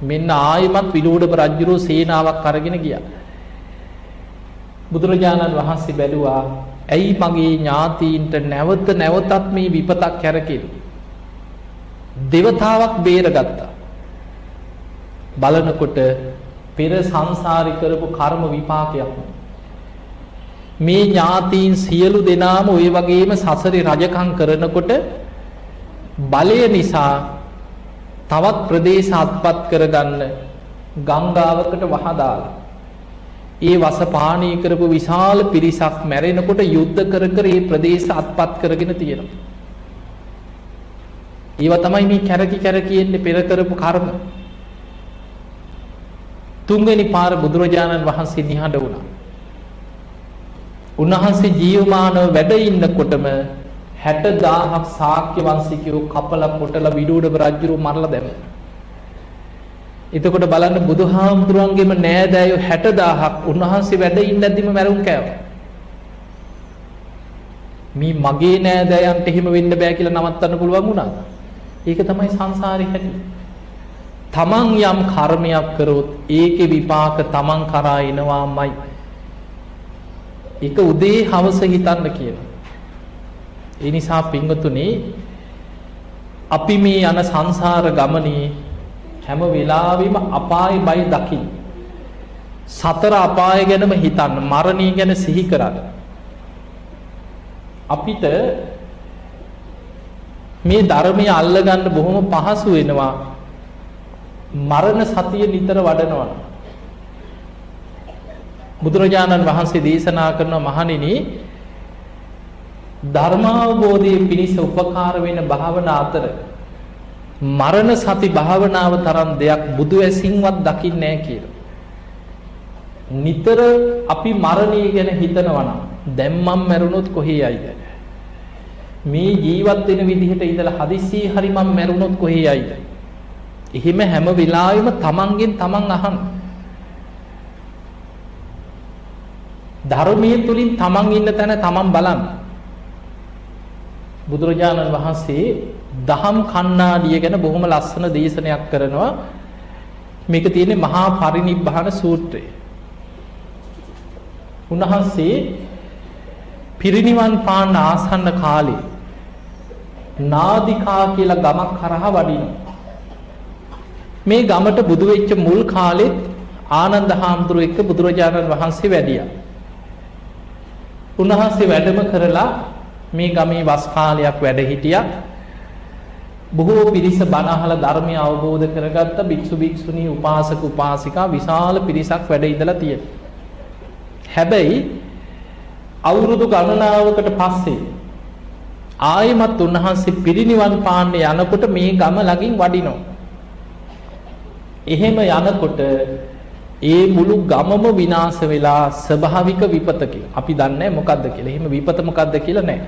මෙන්න ආයමත් විදූඩබ රජුරුව සේනාවක් අරගෙන ගියා. බුදුරජාණන් වහන්සේ බැලුවා ඇයි මගේ ඥාතීන්ට නැවත නැවතත් මේ විපතක් කැරකෙන්නේ? දෙවතාවක් බේරගත්තා. බලනකොට පෙර සංසාරේ කරපු කර්ම විපාකයක්. මේ ඥාතීන් සියලු දෙනාම ওই වගේම සසරේ රජකම් කරනකොට බලය නිසා තවත් ප්‍රදේශ අත්පත් කරගන්න ගංගාවකට වහා දාලා ඒ වස පානීය කරපු විශාල පිරිසක් මැරෙනකොට යුද්ධ කර කර මේ ප්‍රදේශ අත්පත් කරගෙන තියෙනවා. ඒවා තමයි මේ කැරකි කැරකි එන්නේ පෙර කරපු කර්ම. තුන්වෙනි පාර බුදුරජාණන් වහන්සේ නිහඬ වුණා. උන්වහන්සේ ජීවමානව වැඩ ඉන්නකොටම 60000ක් ශාක්‍ය වංශිකයෝ කපලා කොටලා විදුඩබ රජුව මරලා දැම්මා. එතකොට බලන්න බුදුහාමුදුරන්ගේම නෑදෑයෝ 60000ක් උන්වහන්සේ වැඩ ඉන්නද්දිම මැරුම් කෑවා. මේ මගේ නෑදෑයන්ට එහෙම වෙන්න බෑ කියලා නවත්තන්න පුළුවන් වුණාද? ඒක තමයි සංසාරේ හැටි. තමන් යම් කර්මයක් කරොත් ඒකේ විපාක තමන් කරා එනවාමයි. ඒක උදේ හවස හිතන්න කියනවා. ඒ නිසා පින්වතුනි අපි මේ යන සංසාර ගමනේ හැම වෙලාවෙම අපායේ බය දකින්න. සතර අපාය ගැනම හිතන්න, මරණය ගැන සිහි කරන්න. අපිට මේ ධර්මය අල්ලගන්න බොහොම පහසු වෙනවා. මරණ සතිය නිතර වඩනවා. බුදුරජාණන් වහන්සේ දේශනා කරන මහණෙනි ධර්මාවබෝධයේ පිණිස උපකාර වෙන භාවනා අතර මරණ සති භාවනාව තරම් දෙයක් බුදු ඇසින්වත් දකින්නේ නැහැ කියලා. නිතර අපි මරණය ගැන හිතනවා නම් දැන් මම මැරුණොත් කොහේ යයිද? මේ ජීවත් වෙන විදිහට ඉඳලා හදිස්සියේ හරි මම මැරුණොත් කොහේ යයිද? එහෙම හැම වෙලාවෙම තමන්ගෙන් තමන් අහන්න. ධර්මයේ තුලින් තමන් ඉන්න තැන තමන් බලන්න. බුදුරජාණන් වහන්සේ දහම් කණ්ණාඩිය ගැන බොහොම ලස්සන දේශනයක් කරනවා. මේක තියෙන්නේ මහා පරිනිබ්බාන සූත්‍රයේ. උන්වහන්සේ පිරිනිවන් පාන්න ආසන්න කාලේ නාදිකා කියලා ගමක් කරහා වඩිනවා. මේ ගමට බුදු වෙච්ච මුල් කාලෙත් ආනන්ද හාමුදුරුවෝ එක්ක බුදුරජාණන් වහන්සේ වැඩියා. උන්වහන්සේ වැඩම කරලා මේ ගමේ වස් කාලයක් වැඩ හිටියා. බොහෝ පිරිස බණ අහලා ධර්මය අවබෝධ කරගත්ත භික්ෂු භික්ෂුණී උපාසක උපාසිකා විශාල පිරිසක් වැඩ ඉඳලා තියෙනවා. හැබැයි අවුරුදු ගණනාවකට පස්සේ ආයිමත් උන්වහන්සේ පිරිනිවන් පාන්න යනකොට මේ ගම ළඟින් වඩිනවා. එහෙම යනකොට ඒ මුළු ගමම විනාශ වෙලා ස්වභාවික විපතකින් අපි දන්නේ මොකද්ද කියලා. එහෙම විපත මොකද්ද කියලා නැහැ.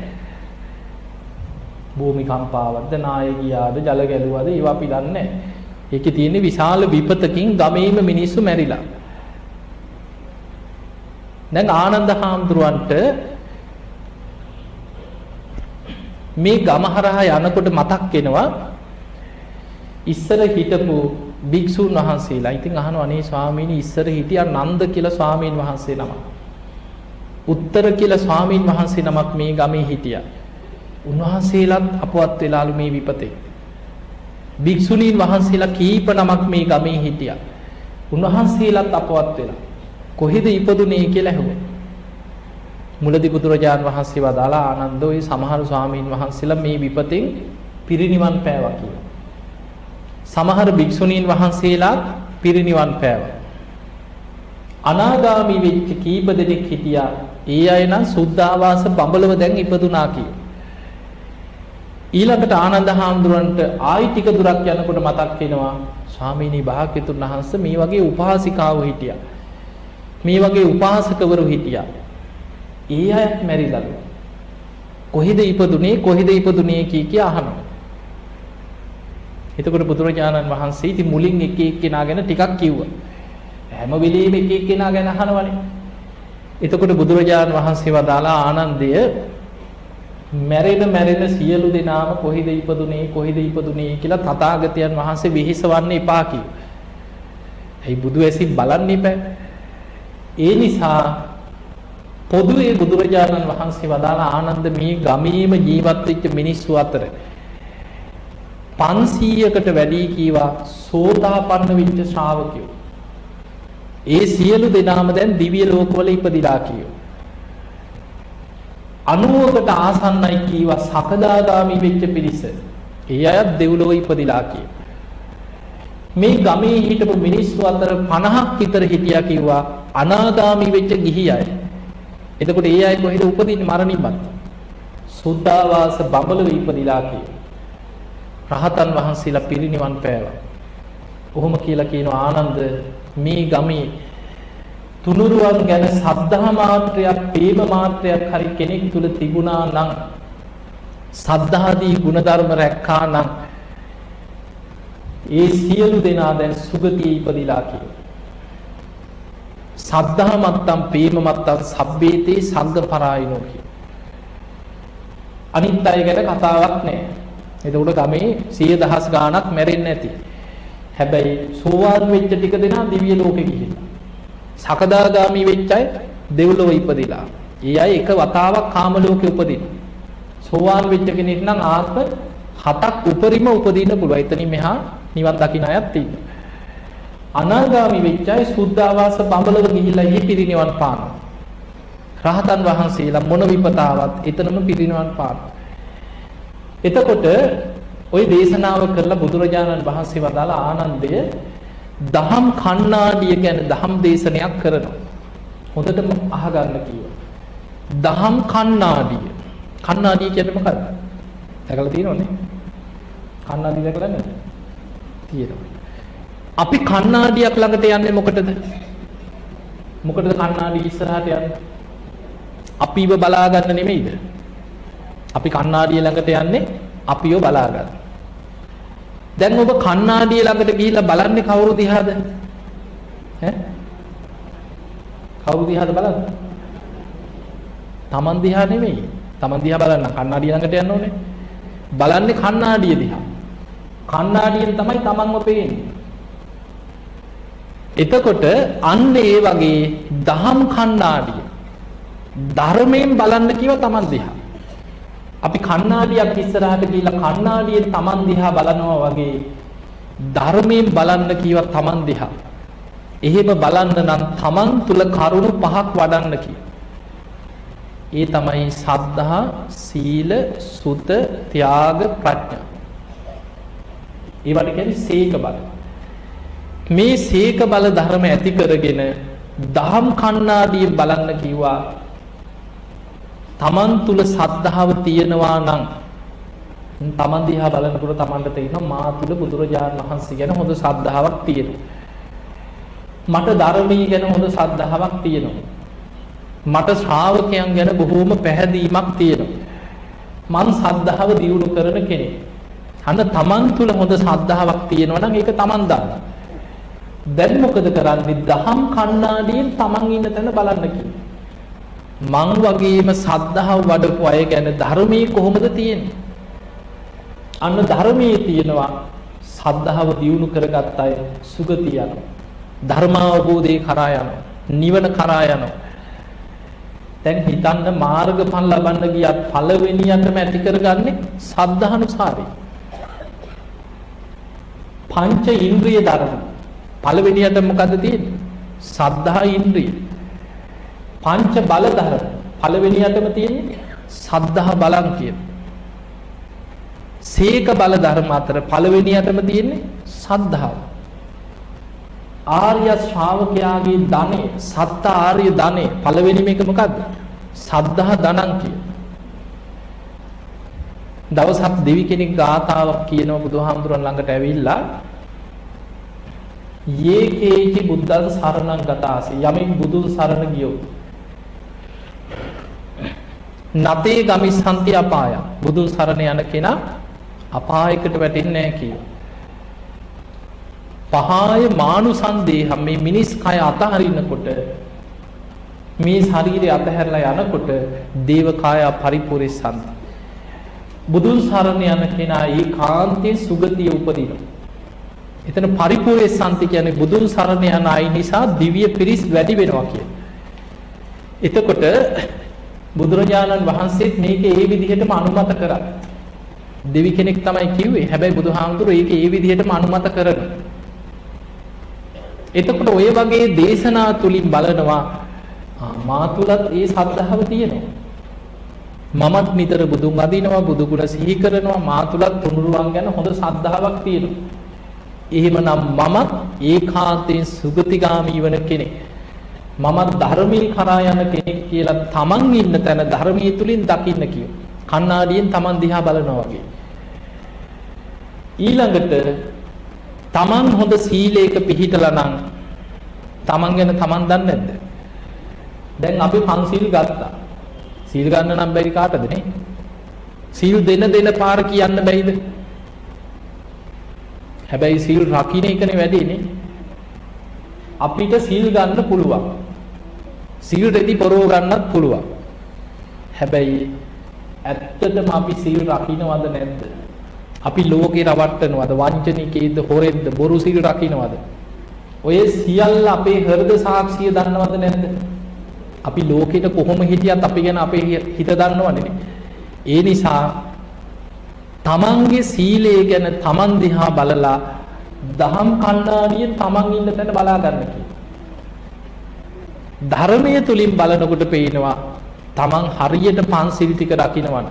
භූමිකම්පාවක්ද නායකියාද ජල ගැලුවද ඒවා අපි දන්නේ නැහැ. ඒකේ තියෙන විශාල විපතකින් ගමේම මිනිස්සු මැරිලා. දැන් ආනන්ද හාමුදුරුවන්ට මේ ගම හරහා යනකොට මතක් වෙනවා ඉස්සර හිටපු භික්ෂුන් වහන්සේලා. ඉතින් අහනවා අනේ ස්වාමීනි ඉස්සර හිටියා නන්ද කියලා ස්වාමීන් වහන්සේ නමක්. උත්තර කියලා ස්වාමීන් වහන්සේ නමක් මේ ගමේ හිටියා. උන්වහන්සේලාත් අපවත් වෙලාලු මේ විපතේ. භික්ෂුණීන් වහන්සේලා කීප නමක් මේ ගමේ හිටියා. උන්වහන්සේලාත් අපවත් වෙලා. කොහෙද ඉපදුනේ කියලා ඇහුවා. මුලදී බුදුරජාන් වහන්සේ වදාලා ආනන්ද ඔය සමහර ස්වාමීන් වහන්සේලා මේ විපතෙන් පිරිනිවන් පෑවා කියලා. සමහර භික්ෂුණීන් වහන්සේලා පිරිනිවන් පෑවා. අනාගාමී වෙච්ච කීප දෙනෙක් හිටියා. ඒ අය නම් සුද්ධාවාස බඹලව දැන් ඉපදුනා කියලා. ඊළඟට ආනන්ද හාමුදුරන්ට ආයි ටික දුරක් යනකොට මතක් වෙනවා ස්වාමීනි භාග්‍යතුන් වහන්සේ මේ වගේ උපාසිකාවෝ හිටියා. මේ වගේ උපාසකවරු හිටියා. ඒ අයත් මැරිලාලු. කොහෙද ඉපදුනේ කිය අහනවා. එතකොට බුදුරජාණන් වහන්සේ ඉතින් මුලින් එක එක්කෙනා ගැන ටිකක් කිව්වා. හැම වෙලෙම එක එක්කෙනා ගැන අහනවනේ. එතකොට බුදුරජාණන් වහන්සේ වදාලා ආනන්දය මැරෙන සියලු දෙනාම කොහෙද ඉපදුනේ කියලා තථාගතයන් වහන්සේ විහිසවන්න එපා කිව්වා. ඒ බුදු ඇසින් බලන්න එපා. ඒ නිසා පොදුවේ බුදුරජාණන් වහන්සේ වදාලා ආනන්ද මේ ගමේම ජීවත් වෙච්ච මිනිස්සු අතර 500කට වැඩි කීවා සෝතාපන්න වෙච්ච ශ්‍රාවකයෝ. ඒ සියලු දෙනාම දැන් දිව්‍ය ලෝකවල ඉපදිලා කියෝ. 90කට ආසන්නයි කීවා සකදාගාමි වෙච්ච පිරිස. ඒ අයත් දෙව්ලොව ඉපදිලා කියෝ. මේ ගමේ හිටපු මිනිස්සු අතර 50ක් විතර හිටියා කිව්වා අනාගාමී වෙච්ච ගිහි අය. එතකොට ඒ අය කොහෙද උපදින්නේ මරණින්පත්? සුද්ධාවාස බඹලව ඉපදිලා කිය. රහතන් වහන්සේලා පිරිනිවන් පෑවා. ඔහොම කියලා කියනවා ආනන්ද මේ ගමේ තුනුරුවන් ගැන සද්ධා මාත්‍රයක්, ප්‍රේම මාත්‍රයක් හරි කෙනෙක් තුල තිබුණා නම්, සද්ධාදී ගුණධර්ම රැක්කා නම් ඒ සියලු දෙනා දැන් සුගතියේ ඉපදිලා කියනවා. සද්ධා මත්තම් ප්‍රේම මත්තම් සබ්බේතේ සංඝ පරායිනෝ කිය. අනිත් අය ගැන කතාවක් නැහැ. එතකොට ගමේ 100,000 ගාණක් මැරෙන්නේ නැති. හැබැයි සෝවාන් වෙච්ච ටික දෙනා දිව්‍ය ලෝකෙ ගිහිල්ලා. සකදාගාමි වෙච්ච අය දෙව්ලොව ඉපදිලා. ඒ අය එක වතාවක් කාම ලෝකෙ උපදින. සෝවාන් වෙච්ච කෙනෙක් නම් ආත්ම 7ක් උපරිම උපදින්න පුළුවන්. එතනින් මෙහා නිවන් දකින්න අයත් ඉන්නවා. අනාගාමි වෙච්ච අය සුද්ධාවාස බඹලව ගිහිල්ලා එහි පිරිනිවන් පානවා. රහතන් වහන්සේලා මොන විපතාවත් එතනම පිරිනිවන් පානවා. එතකොට ওই දේශනාව කරලා බුදුරජාණන් වහන්සේ වදාළ ආනන්දය දහම් කණ්ණාඩිය ගැන දහම් දේශනයක් කරනවා. හොඳටම අහගන්න කිව්වා. දහම් කණ්ණාඩිය. කණ්ණාඩිය කියන්නේ මොකක්ද? දැකලා තියෙනවනේ. කණ්ණාඩිය දැකලා නැද්ද? තියෙනවා. අපි කණ්ණාඩියක් ළඟට යන්නේ මොකටද? මොකටද කණ්ණාඩිය ඉස්සරහට යන්නේ? අපිව බලා ගන්න නෙමෙයිද? අපි කණ්ණාඩිය ළඟට යන්නේ අපිව බලා ගන්න. දැන් ඔබ කණ්ණාඩිය ළඟට ගිහිල්ලා බලන්නේ කවුරු දිහාද? ඈ? කවුරු දිහාද බලන්නේ? Taman දිහා නෙමෙයි. Taman දිහා බලන්න කණ්ණාඩිය ළඟට යන්න ඕනේ. බලන්නේ කණ්ණාඩිය දිහා. කණ්ණාඩියෙන් තමයි Tamanව පේන්නේ. එතකොට අන්න ඒ වගේ දහම් කණ්ණාඩිය ධර්මයෙන් බලන්න කියව Taman දිහා. අපි කණ්ණාඩියක් ඉස්සරහට ගිහිල්ලා කණ්ණාඩියෙන් Taman දිහා බලනවා වගේ ධර්මයෙන් බලන්න කියව Taman දිහා. එහෙම බලන්න නම් Taman තුල කරුණු 5ක් වඩන්න කිය. ඒ තමයි සද්ධා, සීල, සුත, ත්‍යාග, ප්‍රඥා. ඒවට කියන්නේ සීක බල. මේ සීක බල ධර්ම ඇති කරගෙන දහම් කණ්ණාඩියෙන් බලන්න කිව්වා. තමන් තුල සද්ධාව තියෙනවා නම් තමන් දිහා බලනකොට තමන්ට තේරෙනවා මා තුල බුදුරජාණන් වහන්සේ ගැන හොඳ සද්ධාාවක් තියෙනවා. මට ධර්මයේ ගැන හොඳ සද්ධාාවක් තියෙනවා. මට ශ්‍රාවකයන් ගැන බොහෝම පැහැදීමක් තියෙනවා. මං සද්ධාව දියුණු කරන කෙනෙක්. අන්න තමන් තුල හොඳ සද්ධාාවක් තියෙනවා නම් ඒක තමන් දන්නවා. දැන් මොකද කරන්නේ? දහම් කණ්ණාඩියෙන් තමන් ඉන්න තැන බලන්න කිව්වා. මං වගේම සද්ධාව වඩපු අය ගැන ධර්මයේ කොහොමද තියෙන්නේ? අන්න ධර්මයේ තියෙනවා සද්ධාව දියුණු කරගත් අය සුගතිය යනවා. ධර්මාවබෝධේ කරා යනවා. නිවන කරා යනවා. දැන් හිතන්න මාර්ගඵල ලබන්න ගියත් පළවෙනියටම ඇති කරගන්නේ සද්ධානුසාරයි. පංච ඉන්ද්‍රිය ධර්ම. පළවෙනියට මොකද්ද තියෙන්නේ? සද්ධා ඉන්ද්‍රිය. පංච බල ධර්ම පළවෙනියටම තියෙන්නේ සද්ධා බලං කියන. සීක බල ධර්ම අතර පළවෙනියටම තියෙන්නේ සද්ධාව. ආර්ය ශ්‍රාවකයාගේ ධනෙ, සත්ත ආර්ය ධනෙ පළවෙනි මේක මොකද්ද? සද්ධා ධනං කියන. දවසක් දෙවි කෙනෙක් ගාථාවක් කියනවා බුදුහාමුදුරන් ළඟට ඇවිල්ලා යේකේචි බුද්ධං සරණං ගතාසි යමින් බුදුන් සරණ ගියොත් නතේ ගමිස්සන්ති අපාය බුදුන් සරණ යන කෙනා අපායකට වැටෙන්නේ නැහැ කියනවා. පහාය මානුසන්දේහම් මේ මිනිස් කය අතහරිනකොට මේ ශරීරය අතහැරලා යනකොට දේව කාය පරිපූර්ණසන්ති බුදුන් සරණ යන කෙනා ඒකාන්තයෙන් සුගතිය උපදිනවා. එතන පරිපූර්ණසන්ති කියන්නේ බුදුන් සරණ යන අය නිසා දිව්‍ය පිරිස් වැඩි වෙනවා කියන්නේ. එතකොට බුදුරජාණන් වහන්සේත් මේක ඒ විදිහටම අනුමත කරා. දෙවි කෙනෙක් තමයි කිව්වේ. හැබැයි බුදුහාමුදුරුවෝ ඒක ඒ විදිහටම අනුමත කරනවා. එතකොට ඔය වගේ දේශනා තුලින් බලනවා මා තුලත් ඒ සද්ධාව තියෙනවා. මමත් නිතර බුදුන් අදිනවා, බුදු ගුණ සිහි කරනවා. මා තුලත් තුනුරුවන් ගැන හොඳ සද්ධාාවක් තියෙනවා. එහෙමනම් මම ඒකාන්තයෙන් සුගතිගාමී වන කෙනෙක්. මම ධර්මයේ කරා යන කෙනෙක් කියලා තමන් ඉන්න තැන ධර්මයේ තුලින් දකින්න කියෝ. කණ්ණාඩියෙන් තමන් දිහා බලනවා වගේ. ඊළඟට තමන් හොඳ සීලයක පිහිටලා නම් තමන් ගැන තමන් දන්නේ නැද්ද? දැන් අපි පන්සිල් ගත්තා. සීල් ගන්න නම් බැරි කාටද නේ? සීල් දෙන පාර කියන්න බැයිද? හැබැයි සීල් රකින්න එකනේ වැඩිනේ. අපිට සීල් ගන්න පුළුවන්. සීල් රෙදි පොරව ගන්නත් පුළුවන්. හැබැයි ඇත්තටම අපි සීල් රකින්නවද නැද්ද? අපි ලෝකේ රවට්ටනවද? වංචනිකේද, හොරෙද්ද, බොරු සීල් රකින්නවද? ඔය සියල්ල අපේ හෘද සාක්ෂිය දන්නවද නැද්ද? අපි ලෝකෙට කොහොම හිටියත් අපි ගැන අපේ හිත දන්නවනේ. ඒ නිසා තමන්ගේ සීලය ගැන තමන් දිහා බලලා දහම් කණ්ණාඩියෙන් තමන් ඉන්න තැන බලා ගන්න කියලා. ධර්මයේ තුලින් බලනකොට පේනවා තමන් හරියට පන්සිල් ටික රකින්නවන.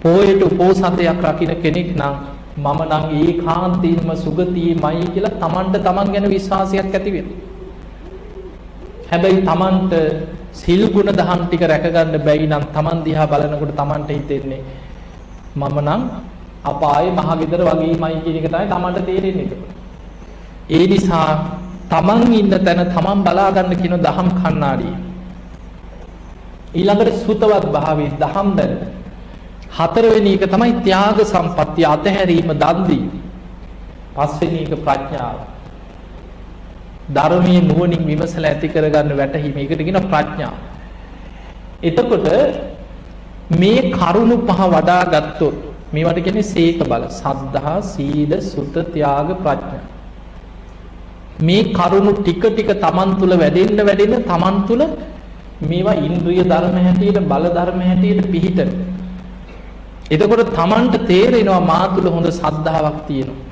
පොයට උපෝසතයක් රකින්න කෙනෙක් නම් මම නම් ඒකාන්තයෙන්ම සුගතියමයි කියලා තමන්ට තමන් ගැන විශ්වාසයක් ඇති වෙනවා. හැබැයි තමන්ට සිල් ගුණ දහම් ටික රැක ගන්න බැරි නම් තමන් දිහා බලනකොට තමන්ට හිතෙන්නේ මම නම් අපායේ මහ ගෙදර වගේමයි කියන එක තමයි තමන්ට තේරෙන්නේ. ඒ නිසා තමන් ඉන්න තැන තමන් බලා ගන්න කියන දහම් කණ්ණාඩිය. ඊළඟට සුතවත් භාවයේ දහම් දැන. හතරවෙනි එක තමයි ත්‍යාග සම්පත්තිය, අතහැරීම, දන් දීම. පස්වෙනි එක ප්‍රඥාව. ධර්මයේ නුවණින් විමසලා ඇති කරගන්න වැටහීම. ඒකට කියන ප්‍රඥාව. එතකොට මේ කරුණු පහ වඩා ගත්තොත් මේවට කියන්නේ සීක බල. සද්ධා, සීල, සුත, ත්‍යාග, ප්‍රඥා. මේ කරුණු ටික ටික තමන් තුළ වැඩෙන්න තමන් තුළ මේවා ඉන්ද්‍රිය ධර්ම හැටියට, බල ධර්ම හැටියට පිහිටන. එතකොට තමන්ට තේරෙනවා මා තුළ හොඳ සද්ධාාවක් තියෙනවා.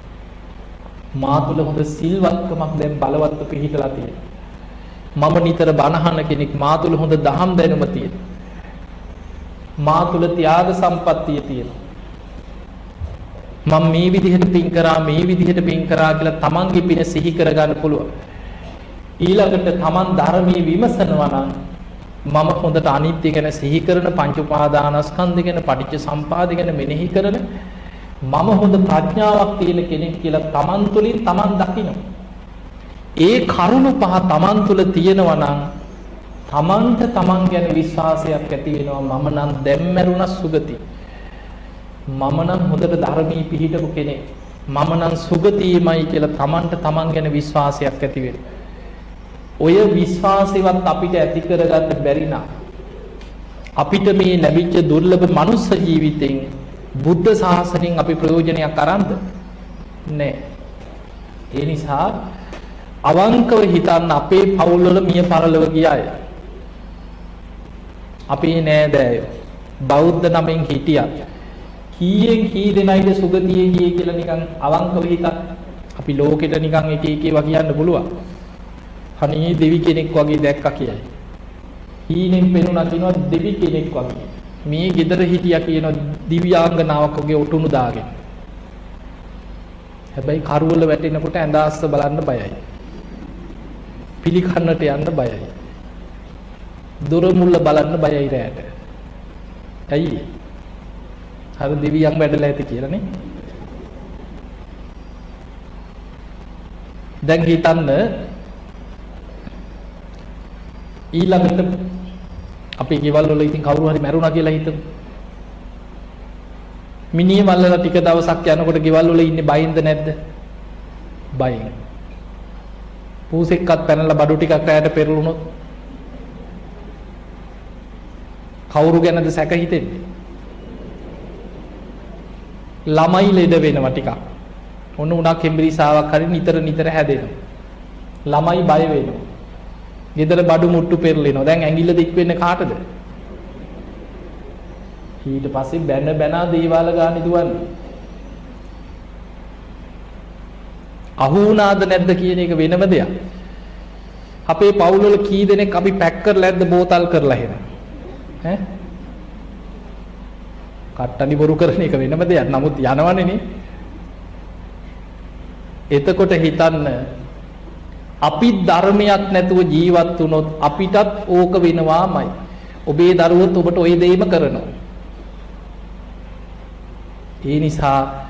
මා තුළ හොඳ සිල්වත්කමක් දැන් බලවත්ව පිහිටලා තියෙනවා. මම නිතර බණහන කෙනෙක්, මා තුළ හොඳ දහම් දැනුම තියෙනවා. මා තුළ ත්‍යාග සම්පත්තිය තියෙනවා. මම මේ විදිහට පින් කරා, මේ විදිහට පින් කරා කියලා තමන්ගේ පින සිහි කරගන්න පුළුවන්. ඊළඟට තමන් ධර්මයේ විමසනවා නම් මම හොඳට අනිත්‍ය ගැන සිහි කරන, පංච උපාදානස්කන්ධ ගැන, පටිච්ච සම්පදාය ගැන මෙනෙහි කරන, මම හොඳ ප්‍රඥාවක් තියෙන කෙනෙක් කියලා තමන් තුළින් තමන් දකිනවා. ඒ කරුණු පහ තමන් තුළ තියෙනවා නම් තමන්ට තමන් ගැන විශ්වාසයක් ඇති වෙනවා. මම නම් දැන් මැරුණා සුගති. මම නම් හොඳට ධර්මී පිහිටපු කෙනෙක්. මම නම් සුගතියමයි කියලා තමන්ට තමන් ගැන විශ්වාසයක් ඇති වෙනවා. ඔය විශ්වාසෙවත් අපිට ඇති කරගන්න බැරි නම් අපිට මේ ලැබිච්ච දුර්ලභ මනුස්ස ජීවිතෙන්, බුද්ධ ශාසනයෙන් අපි ප්‍රයෝජනයක් අරන්ද? නැහැ. ඒ නිසා අවංකව හිතන්න අපේ පවුල්වල මිය පරලොව ගියාය. අපේ නෑදෑයෝ බෞද්ධ නමෙන් හිටියා. කීයෙන් කී දෙනයිද සුගතියේ ගියේ කියලා නිකන් අවංකව හිතන්න. අපි ලෝකෙට නිකන් එක ඒවා කියන්න පුළුවන්. අනේ දෙවි කෙනෙක් වගේ දැක්කා කියයි. හීනෙන් පෙනුණා කියනවා දෙවි කෙනෙක් වගේ. මේ ගෙදර හිටියා කියනවා දිව්‍යාංගනාවක් වගේ ඔටුනු දාගෙන. හැබැයි කරුවල වැටෙනකොට ඇඳාස්ස බලන්න බයයි. පිළිකන්නට යන්න බයයි. දොර මුල්ල බලන්න බයයි රැට. ඇයි? අර දෙවියන් වැඩලා ඇති කියලා නේ. දැන් හිතන්න ඊළඟට අපේ ගෙවල් වල ඉතින් කවුරු හරි මැරුණා කියලා හිතමු. මිනිහ මල්ලලා ටික දවසක් යනකොට ගෙවල් වල ඉන්නේ බයින්ද නැද්ද? බයින්. පූසෙක්වත් පැනලා බඩු ටිකක් රැයට පෙරළුනොත් කවුරු ගැනද සැක හිතෙන්නේ? ළමයි ලෙඩ වෙනවා ටිකක්. ඔන්න උනා කෙම්බිරිසාවක් හරි නිතර හැදෙනවා. ළමයි බය වෙනවා. ගෙදර බඩු මුට්ටු පෙරලෙනවා. දැන් ඇඟිල්ල දික් වෙන්නේ කාටද? ඊට පස්සේ බැන දේවාල ගානේ දුවන්නේ. අහු වුණාද නැද්ද කියන එක වෙනම දෙයක්. අපේ පවුල් වල කී දෙනෙක් අපි පැක් කරලා නැද්ද බෝතල් කරලා එහෙම? ඈ? කට්ටනි බොරු කරන එක වෙනම දෙයක්. නමුත් යනවනේ නේ. එතකොට හිතන්න අපි ධර්මයක් නැතුව ජීවත් වුණොත් අපිටත් ඕක වෙනවාමයි. ඔබේ දරුවොත් ඔබට ওই දෙයම කරනවා. ඒ නිසා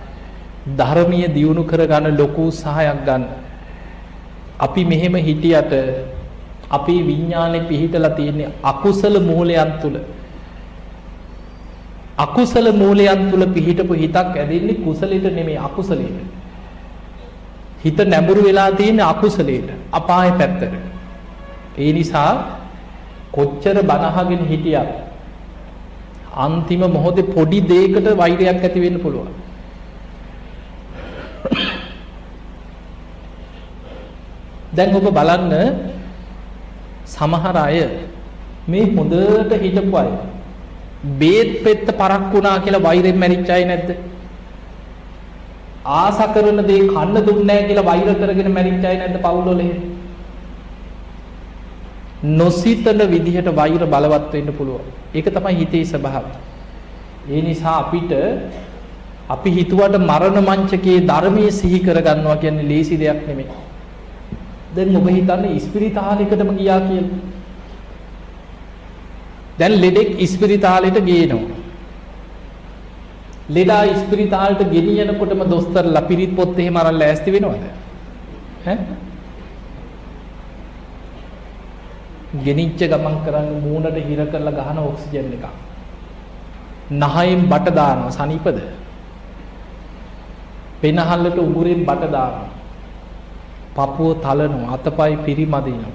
ධර්මීය දියුණු කරගන්න ලොකු උත්සාහයක් ගන්න. අපි මෙහෙම හිටියට අපේ විඥානේ පිහිටලා තියෙන්නේ අකුසල මූලයන් තුල. අකුසල මූලයන් තුල පිහිටපු හිතක් ඇදෙන්නේ කුසලෙට නෙමෙයි අකුසලෙට. හිත නැඹුරු වෙලා තියෙන අකුසලයට අපාය පැත්තට. ඒ නිසා කොච්චර බනහගෙන හිටියත් අන්තිම මොහොතේ පොඩි දෙයකට වෛරයක් ඇති වෙන්න පුළුවන්. දැන් ඔබ බලන්න සමහර අය මේ හොඳට හිටපු අය බේත් පෙත්ත පරක් වුණා කියලා වෛරෙන් මැරිච්ච අය නැද්ද? ආස කරන දේ කන්න දුන්නේ නැහැ කියලා වෛර කරගෙන මැරිච්ච අය නැද්ද පවුල්වල? නොසිතන විදිහට වෛර බලවත් වෙන්න පුළුවන්. ඒක තමයි හිතේ ස්වභාවය. ඒ නිසා අපි හිතුවට මරණ මංචකයේ ධර්මයේ සිහි කරගන්නවා කියන්නේ ලේසි දෙයක් නෙමෙයි. දැන් ඔබ හිතන්නේ ඉස්පිරිතාලයකටම ගියා කියලා. දැන් ලෙඩෙක් ඉස්පිරිතාලෙට ගේනවා. ලෙඩා ඉස්පිරිතාලට ගෙනියනකොටම දොස්තරලා පිරිත් පොත් එහෙම අරන් ලෑස්ති වෙනවද? ඈ? ගෙනිච්ච ගමන් කරන්නේ මූණට හිර කරලා ගහන ඔක්සිජන් එකක්. නහයෙන් බට දානවා සනීපද? පෙනහල්ලට උගුරෙන් බට දානවා. පපුව තලනවා, අතපය පිරිමදිනවා.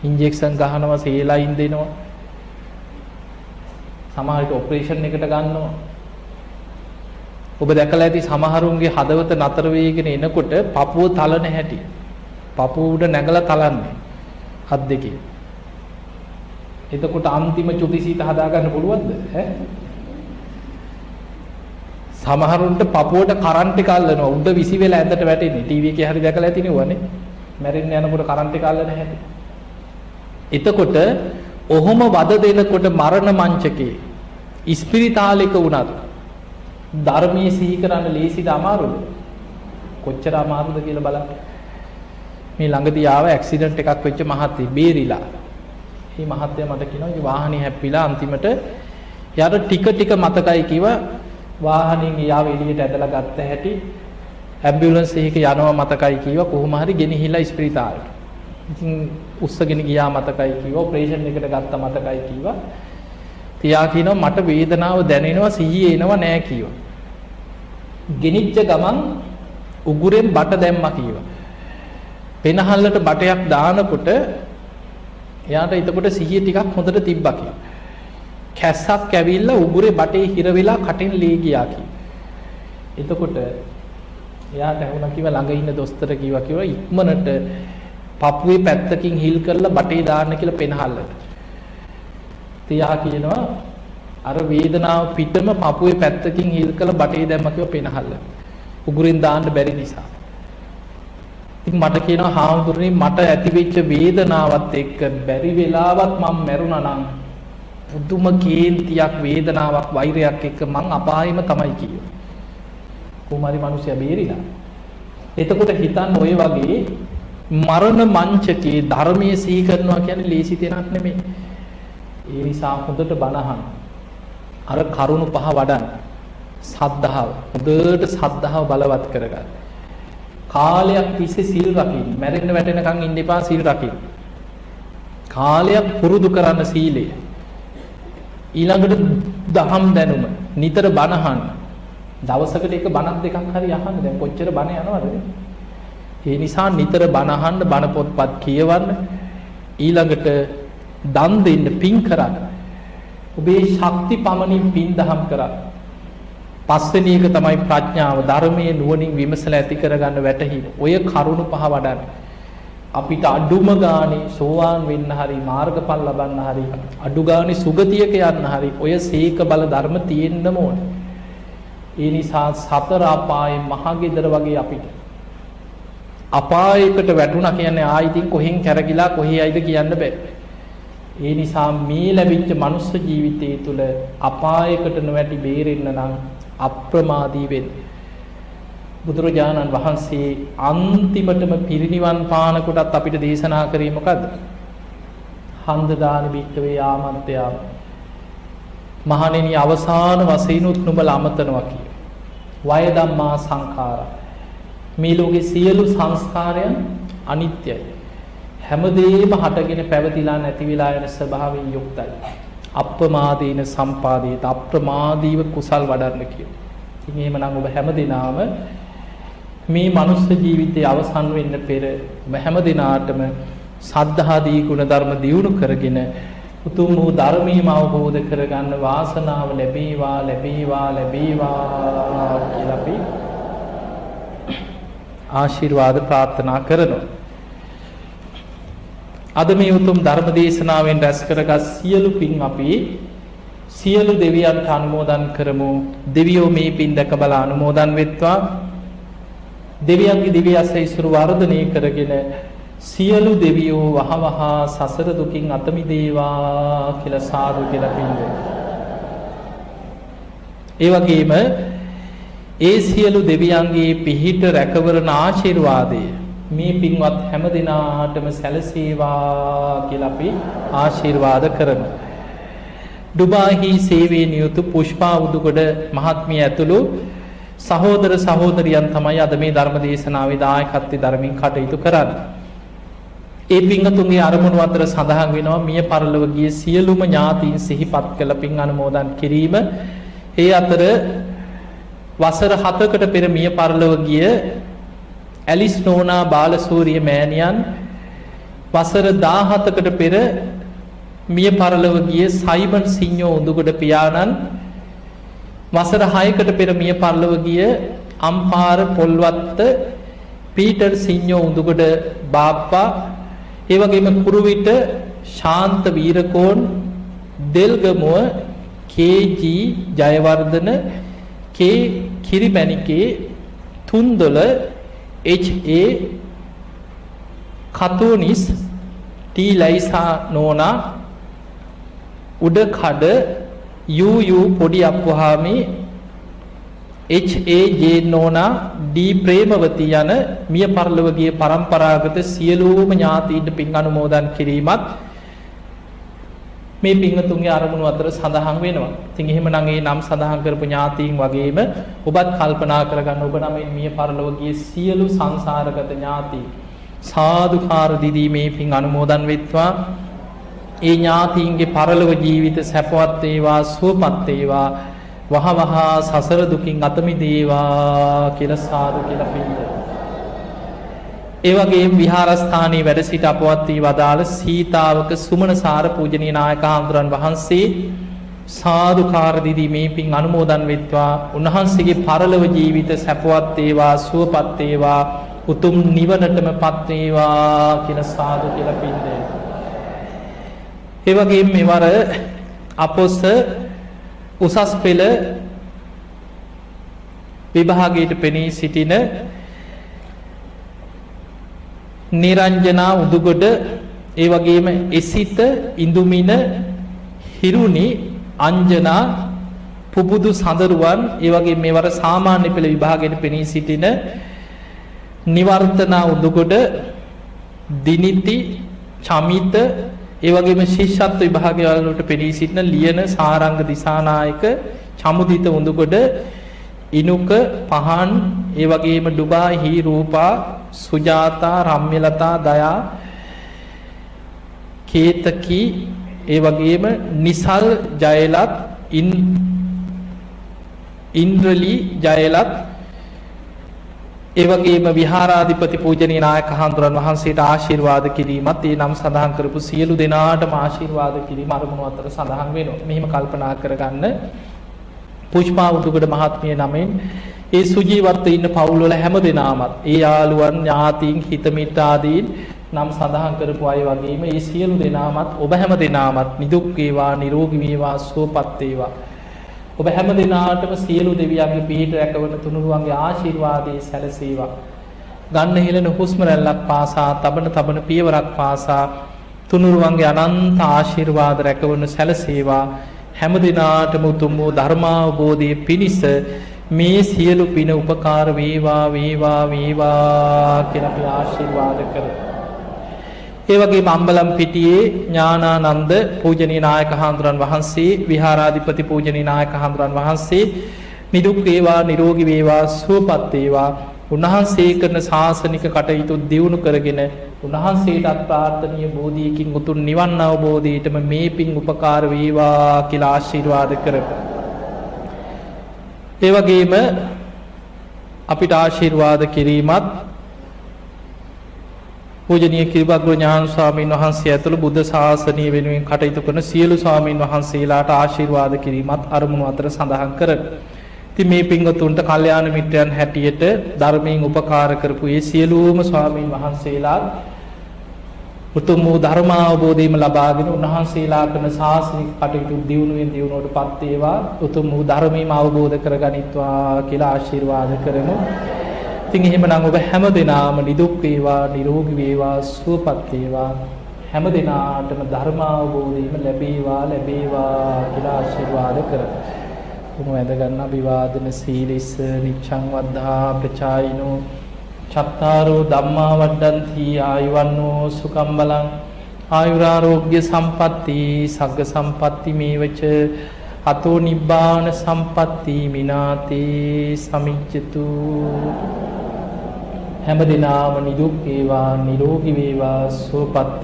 ඉන්ජෙක්ෂන් ගහනවා, සේලයින් දෙනවා. සමහරවිට ඔපරේෂන් එකට ගන්නවා. ඔබ දැකලා ඇති සමහරුන්ගේ හදවත නතර වෙගෙන එනකොට පපුව තලන හැටි. පපුව උඩ නැගලා තලන්නේ හත් දෙකේ. එතකොට අන්තිම චුතිසීත හදාගන්න පුළුවන්ද? ඈ? සමහරුන්ට පපුවට කරන්ට් එක අල්ලනවා. උඩ විසි වෙලා ඇඳට වැටෙන්නේ. ටීවී එකේ හරි දැකලා ඇති නෙවනේ. මැරෙන්න යනකොට කරන්ට් එක අල්ලන හැටි. එතකොට ඔහොම වද දෙනකොට මරණ මංචකේ ඉස්පිරිතාලයක වුණත් ධර්මයේ සිහි කරන්න ලේසිද අමාරුද? කොච්චර අමාරුද කියලා බලන්න. මේ ළඟදී ආව ඇක්සිඩන්ට් එකක් වෙච්ච මහත්තයෙක් බේරිලා. මේ මහත්තයා මට කියනවා මේ වාහනේ හැප්පිලා අන්තිමට යාර ටික මතකයි කිව්වා වාහනේ ගියාව එළියට ඇදලා ගත්ත හැටි ඇම්බියුලන්ස් එකක යනවා මතකයි කිව්වා කොහොම හරි ගෙනහිලා ඉස්පිරිතාලෙට. ඉතින් උස්සගෙන ගියා මතකයි කිව්වා ඔපරේෂන් එකට ගත්ත මතකයි කිව්වා. තියා කියනවා මට වේදනාව දැනෙනවා සිහිය එනවා නෑ කිව්වා. ගෙනිච්ච ගමන් උගුරෙන් බට දැම්මා කිව්වා. පෙනහල්ලට බටයක් දානකොට එයාට එතකොට සිහිය ටිකක් හොඳට තිබ්බා කියලා. කැස්සක් ඇවිල්ලා උගුරේ බටේ හිර වෙලා කටෙන් ලේ ගියා කියලා. එතකොට එයාට වුණා කිව්වා ළඟ ඉන්න දොස්තර කිව්වා ඉක්මනට පපුවේ පැත්තකින් හිල් කරලා බටේ දාන්න කියලා පෙනහල්ලට. තියා කියනවා අර වේදනාව පිටම පපුවේ පැත්තකින් හිල් කරලා බටේ දැම්ම කිව්වා පෙනහල්ල. උගුරෙන් දාන්න බැරි නිසා. ඉතින් මට කියනවා හාමුදුරනේ මට ඇතිවෙච්ච වේදනාවත් එක්ක බැරි වෙලාවත් මම මැරුණා නම් පුදුම කේන්තියක් වේදනාවක් වෛරයක් එක්ක මං අපායෙම තමයි කිව්වේ. කුමාරි මිනිස්සයා බේරිලා. එතකොට හිතන්න ඔය වගේ මරණ මංචකේ ධර්මයේ සිහි කරනවා කියන්නේ ලේසි දෙයක් නෙමෙයි. ඒ නිසා හොඳට බණහන්. අර කරුණු පහ වඩන්න. සද්ධාව. හොඳට සද්ධාව බලවත් කරගන්න. කාලයක් තිස්සේ සීල් රකින්න. මැරෙන්න වැටෙනකන් ඉන්න එපා සීල් රකින්න. කාලයක් පුරුදු කරන්න සීලය. ඊළඟට දහම් දැනුම නිතර බණහන්. දවසකට එක බණක් දෙකක් හරි අහන්න. දැන් කොච්චර බණ යනවද? ඒ නිසා නිතර බණහන්න, බණ පොත්පත් කියවන්න. ඊළඟට දන් දෙන්න, පින් කරන්න. ඔබේ ශක්ති පමණින් පින් දහම් කරන්න. පස්වෙනි එක තමයි ප්‍රඥාව. ධර්මයේ නුවණින් විමසලා ඇති කරගන්න වැටහීම. ඔය කරුණු පහ වඩන්න. අපිට අඩුම ගානේ සෝවාන් වෙන්න හරි මාර්ගඵල ලබන්න හරි අඩු ගානේ සුගතියක යන්න හරි ඔය සීක බල ධර්ම තියෙන්නම ඕනේ. ඒ නිසා සතර අපායේ මහගෙදර වගේ අපිට අපායකට වැටුණා කියන්නේ ආයිතින් කොහෙන් කැරකිලා කොහේ යයිද කියන්න බෑ. ඒ නිසා මේ ලැබිච්ච මනුස්ස ජීවිතය තුළ අපායකට නොවැටි බේරෙන්න නම් අප්‍රමාදී වෙන්න. බුදුරජාණන් වහන්සේ අන්තිමටම පිරිනිවන් පාන කොටත් අපිට දේශනා කරේ මොකද්ද? හන්දදාන භික්කවේ ආමන්ත්‍යා. මහණෙනි අවසාන වශයෙන් උත් නුඹලා අමතනවා කිය. වය ධම්මා සංඛාරා. මේ ලෝකේ සියලු සංස්කාරයන් අනිත්‍යයි. හැමදේම හටගෙන පැවතිලා නැති වෙලා යන ස්වභාවයෙන් යුක්තයි. අප්‍රමාදීන සම්පාදේත අප්‍රමාදීව කුසල් වඩන්න කියන. ඉතින් එහෙමනම් ඔබ හැමදිනාම මේ මනුස්ස ජීවිතයේ අවසන් වෙන්න පෙර ඔබ හැමදිනාටම සද්ධාදී ගුණ ධර්ම දියුණු කරගෙන උතුම් වූ ධර්මීය අවබෝධ කරගන්න වාසනාව ලැබේවා ලැබේවා ලැබේවා කියලා අපි ආශිර්වාද ප්‍රාර්ථනා කරනවා. අද මේ උතුම් ධර්ම දේශනාවෙන් රැස් කරගත් සියලු පින් අපි සියලු දෙවියන්ට අනුමෝදන් කරමු. දෙවියෝ මේ පින් දැක බල අනුමෝදන් වෙත්වා. දෙවියන්ගේ දිව්‍ය ආශිර්වාද වර්ධනය කරගෙන සියලු දෙවියෝ වහවහ සසර දුකින් අත මිදේවා කියලා සාදු කියලා පින් දෙන්න. ඒ වගේම ඒ සියලු දෙවියන්ගේ පිහිට රැකවරණ ආශිර්වාදය මේ පින්වත් හැම දිනාටම සැලසේවා කියලා අපි ආශිර්වාද කරමු. ඩුබායිහි සේවයේ නියුත පුෂ්පා උදුගොඩ මහත්මිය ඇතුළු සහෝදර සහෝදරියන් තමයි අද මේ ධර්ම දේශනාවේ දායකත්වයෙන් ධර්මින් කටයුතු කරන්නේ. ඒ පින්තුන්ගේ අරමුණු අතර සඳහන් වෙනවා මිය පරලොව ගිය සියලුම ඥාතීන් සිහිපත් කළ පින් අනුමෝදන් කිරීම. ඒ අතර වසර 7කට පෙර මිය පරලොව ගිය ඇලිස් නෝනා බාලසූරිය මෑණියන්, වසර 17කට පෙර මිය පරලොව ගිය සයිමන් සිඤ්ඤෝ උඳුගොඩ පියාණන්, වසර 6කට පෙර මිය පරලොව ගිය අම්පාර පොල්වත්ත පීටර් සිඤ්ඤෝ උඳුගොඩ බාප්පා, ඒ වගේම කුරුවිට ශාන්ත වීරකෝන්, දෙල්ගමුව කේ.ජී. ජයවර්ධන, කේ කිරිමැණිකේ, තුන්දොල H.A. කතෝනිස්, ටී ලයිසා නෝනා, උඩකඩ යූ පොඩි අප්පුහාමි, H.A.J. නෝනා, ඩී ප්‍රේමවති යන මිය පරලොව ගිය පරම්පරාගත සියලුම ඥාතීන්ට පින් අනුමෝදන් කිරීමත් මේ පින්තුන්ගේ අරමුණු අතර සඳහන් වෙනවා. ඉතින් එහෙමනම් ඒ නම් සඳහන් කරපු ඥාතීන් වගේම ඔබත් කල්පනා කරගන්න ඔබ නම් මිය පරලොව ගිය සියලු සංසාරගත ඥාතී සාදුකාර දිදී මේ පින් අනුමෝදන් වෙත්වා. ඒ ඥාතීන්ගේ පරලොව ජීවිත සැපවත් වේවා සුවපත් වේවා වහවහ සසර දුකින් අත මිදේවා කියලා සාදු කියලා පින් දෙනවා. ඒ වගේම විහාරස්ථානයේ වැඩ සිට අපවත් වී වදාළ සීතාවක සුමනසාර පූජනීය නායක හඳුරන් වහන්සේ සාදුකාර දිදී මේ පින් අනුමෝදන් වෙත්වා. උන්වහන්සේගේ පරලොව ජීවිත සැපවත් වේවා සුවපත් වේවා උතුම් නිවනටමපත් වේවා කියලා සාදු කියලා පින් දෙනවා. ඒ වගේම මෙවර අපොස උසස් පෙළ විභාගයට පෙනී සිටින නිරංජනා උදුගොඩ, ඒ වගේම එසිත ඉඳුමින හිරුනි අංජනා පුබුදු සඳරුවන්, ඒ වගේ මෙවර සාමාන්‍ය පෙළ විභාගයට පෙනී සිටින නිවර්තනා උදුගොඩ, දිනිති චමිත, ඒ වගේම ශිෂ්‍යත්ව විභාගය වලට පෙනී සිටින ලියන සාරංග දිසානායක, චමුදිත උඳුගොඩ, ඉනුක පහන්, ඒ වගේම ඩුබායිහි රූපා, සුජාතා, රම්‍යලතා, දයා, කේතකි, ඒ වගේම නිසල් ජයලත්, ඉන්ද්‍රලි ජයලත්, ඒ වගේම විහාරාධිපති පූජනීය නායක හඳුරන් වහන්සේට ආශිර්වාද කිරීමත් ඒ නම් සඳහන් කරපු සියලු දෙනාටම ආශිර්වාද කිරීම අරමුණු අතර සඳහන් වෙනවා. මෙහිම කල්පනා කරගන්න පුෂ්පා උදුගොඩ මහත්මිය නමින් ඒ සුජීවත්ව ඉන්න පවුල් වල හැම දෙනාමත් ඒ යාළුවන් ඥාතීන් හිත මිත්‍රාදීන් නම් සඳහන් කරපු අය වගේම ඒ සියලු දෙනාමත් ඔබ හැම දෙනාමත් නිදුක් වේවා නිරෝගී වේවා සුවපත් වේවා. ඔබ හැම දිනාටම සියලු දෙවියන්ගේ පිහිට රැකවන තුනුරුවන්ගේ ආශිර්වාදයේ සැලසේවා. ගන්න හෙළන හුස්ම රැල්ලක් පාසා, තබන පියවරක් පාසා තුනුරුවන්ගේ අනන්ත ආශිර්වාද රැකවන සැලසේවා. හැම දිනාටම උතුම් වූ ධර්මාවබෝධයේ පිණිස මේ සියලු පින උපකාර වේවා වේවා වේවා කියලා අපි ආශිර්වාද කරමු. ඒ වගේම අම්බලම් පිටියේ ඥානානන්ද පූජනීය නායක හාමුදුරන් වහන්සේ විහාරාධිපති පූජනීය නායක හාමුදුරන් වහන්සේ නිදුක් වේවා නිරෝගී වේවා සුවපත් වේවා. උන්වහන්සේ කරන ශාසනික කටයුතු දියුණු කරගෙන උන්වහන්සේටත් ප්‍රාර්ථනීය බෝධියකින් උතුම් නිවන් අවබෝධයටම මේ පින් උපකාර වේවා කියලා ආශිර්වාද කරමු. ඒ වගේම අපිට ආශිර්වාද කිරීමත් පූජනීය කිරිබග්ගෝ ඥාන ස්වාමීන් වහන්සේ ඇතුළු බුද්ධ ශාසනය වෙනුවෙන් කටයුතු කරන සියලු ස්වාමීන් වහන්සේලාට ආශිර්වාද කිරීමත් අරමුණු අතර සඳහන් කරමු. ඉතින් මේ පින්වතුන්ට කල්යාණ මිත්‍රයන් හැටියට ධර්මයෙන් උපකාර කරපු ඒ සියලුම ස්වාමීන් වහන්සේලා උතුම් වූ ධර්ම අවබෝධයම ලබාගෙන උන්වහන්සේලා කරන ශාසනික කටයුතු දියුණුවෙන් දියුණුවටපත් වේවා. උතුම් වූ ධර්මයම අවබෝධ කරගනිත්වා කියලා ආශිර්වාද කරමු. ඉතින් එහෙමනම් ඔබ හැම දිනාම නිදුක් වේවා නිරෝගී වේවා සුවපත් වේවා. හැම දිනාටම ධර්ම අවබෝධයම ලැබේවා කියලා ආශිර්වාද කරමු. උණු ඇද ගන්න අභිවාදන සීලිස නිච්ඡං වද්ධා ප්‍රචායිනෝ චත්තාරෝ ධම්මා වඩ්ඩಂತಿ ආයුවන්නෝ සුඛම් බලං ආයුරාෝග්‍ය සම්පatti සග්ග සම්පatti මේවච අතෝ නිබ්බාන සම්පatti මිනාතේ සමිච්ඡතු. හැම දිනාම නිදුක් වේවා නිරෝගී වේවා සුවපත්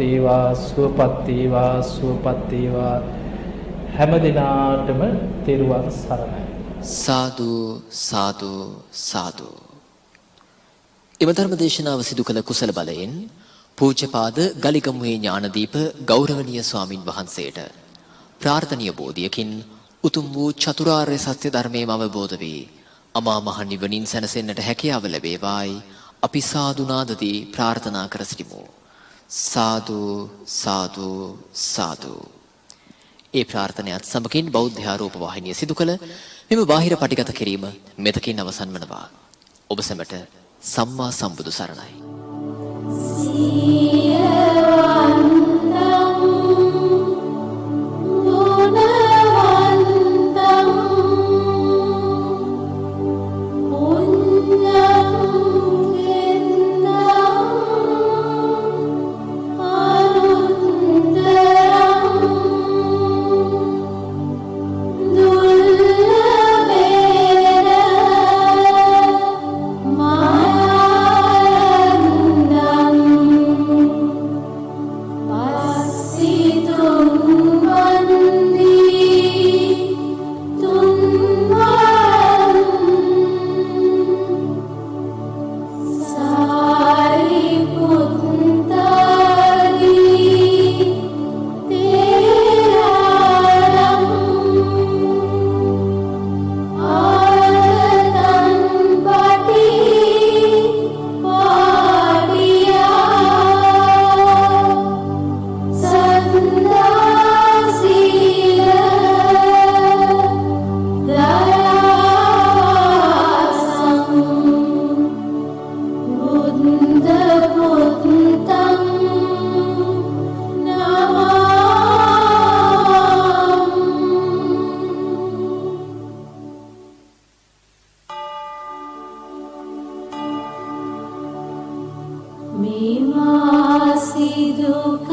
වේවා හැම දිනාටම තෙරුවන් සරණයි. සාදු සාදු සාදු. එම ධර්ම දේශනාව සිදු කළ කුසල බලයෙන් පූජ්‍යපාද ගලිගමුවේ ඥානදීප ගෞරවනීය ස්වාමින් වහන්සේට ප්‍රාර්ථනීය බෝධියකින් උතුම් වූ චතුරාර්ය සත්‍ය ධර්මයම අවබෝධ වී අමා මහ නිවනින් සැනසෙන්නට හැකියාව ලැබේවායි අපි සාදු නාදදී ප්‍රාර්ථනා කර සිටිමු. සාදු සාදු සාදු. ඒ ප්‍රාර්ථනයත් සමගින් බෞද්ධ ආරෝප වාහිනිය සිදු කළ මෙම බාහිර පටිගත කිරීම මෙතකින් අවසන් වනවා. ඔබ සැමට සම්මා සම්බුදු සරණයි. Mima sidu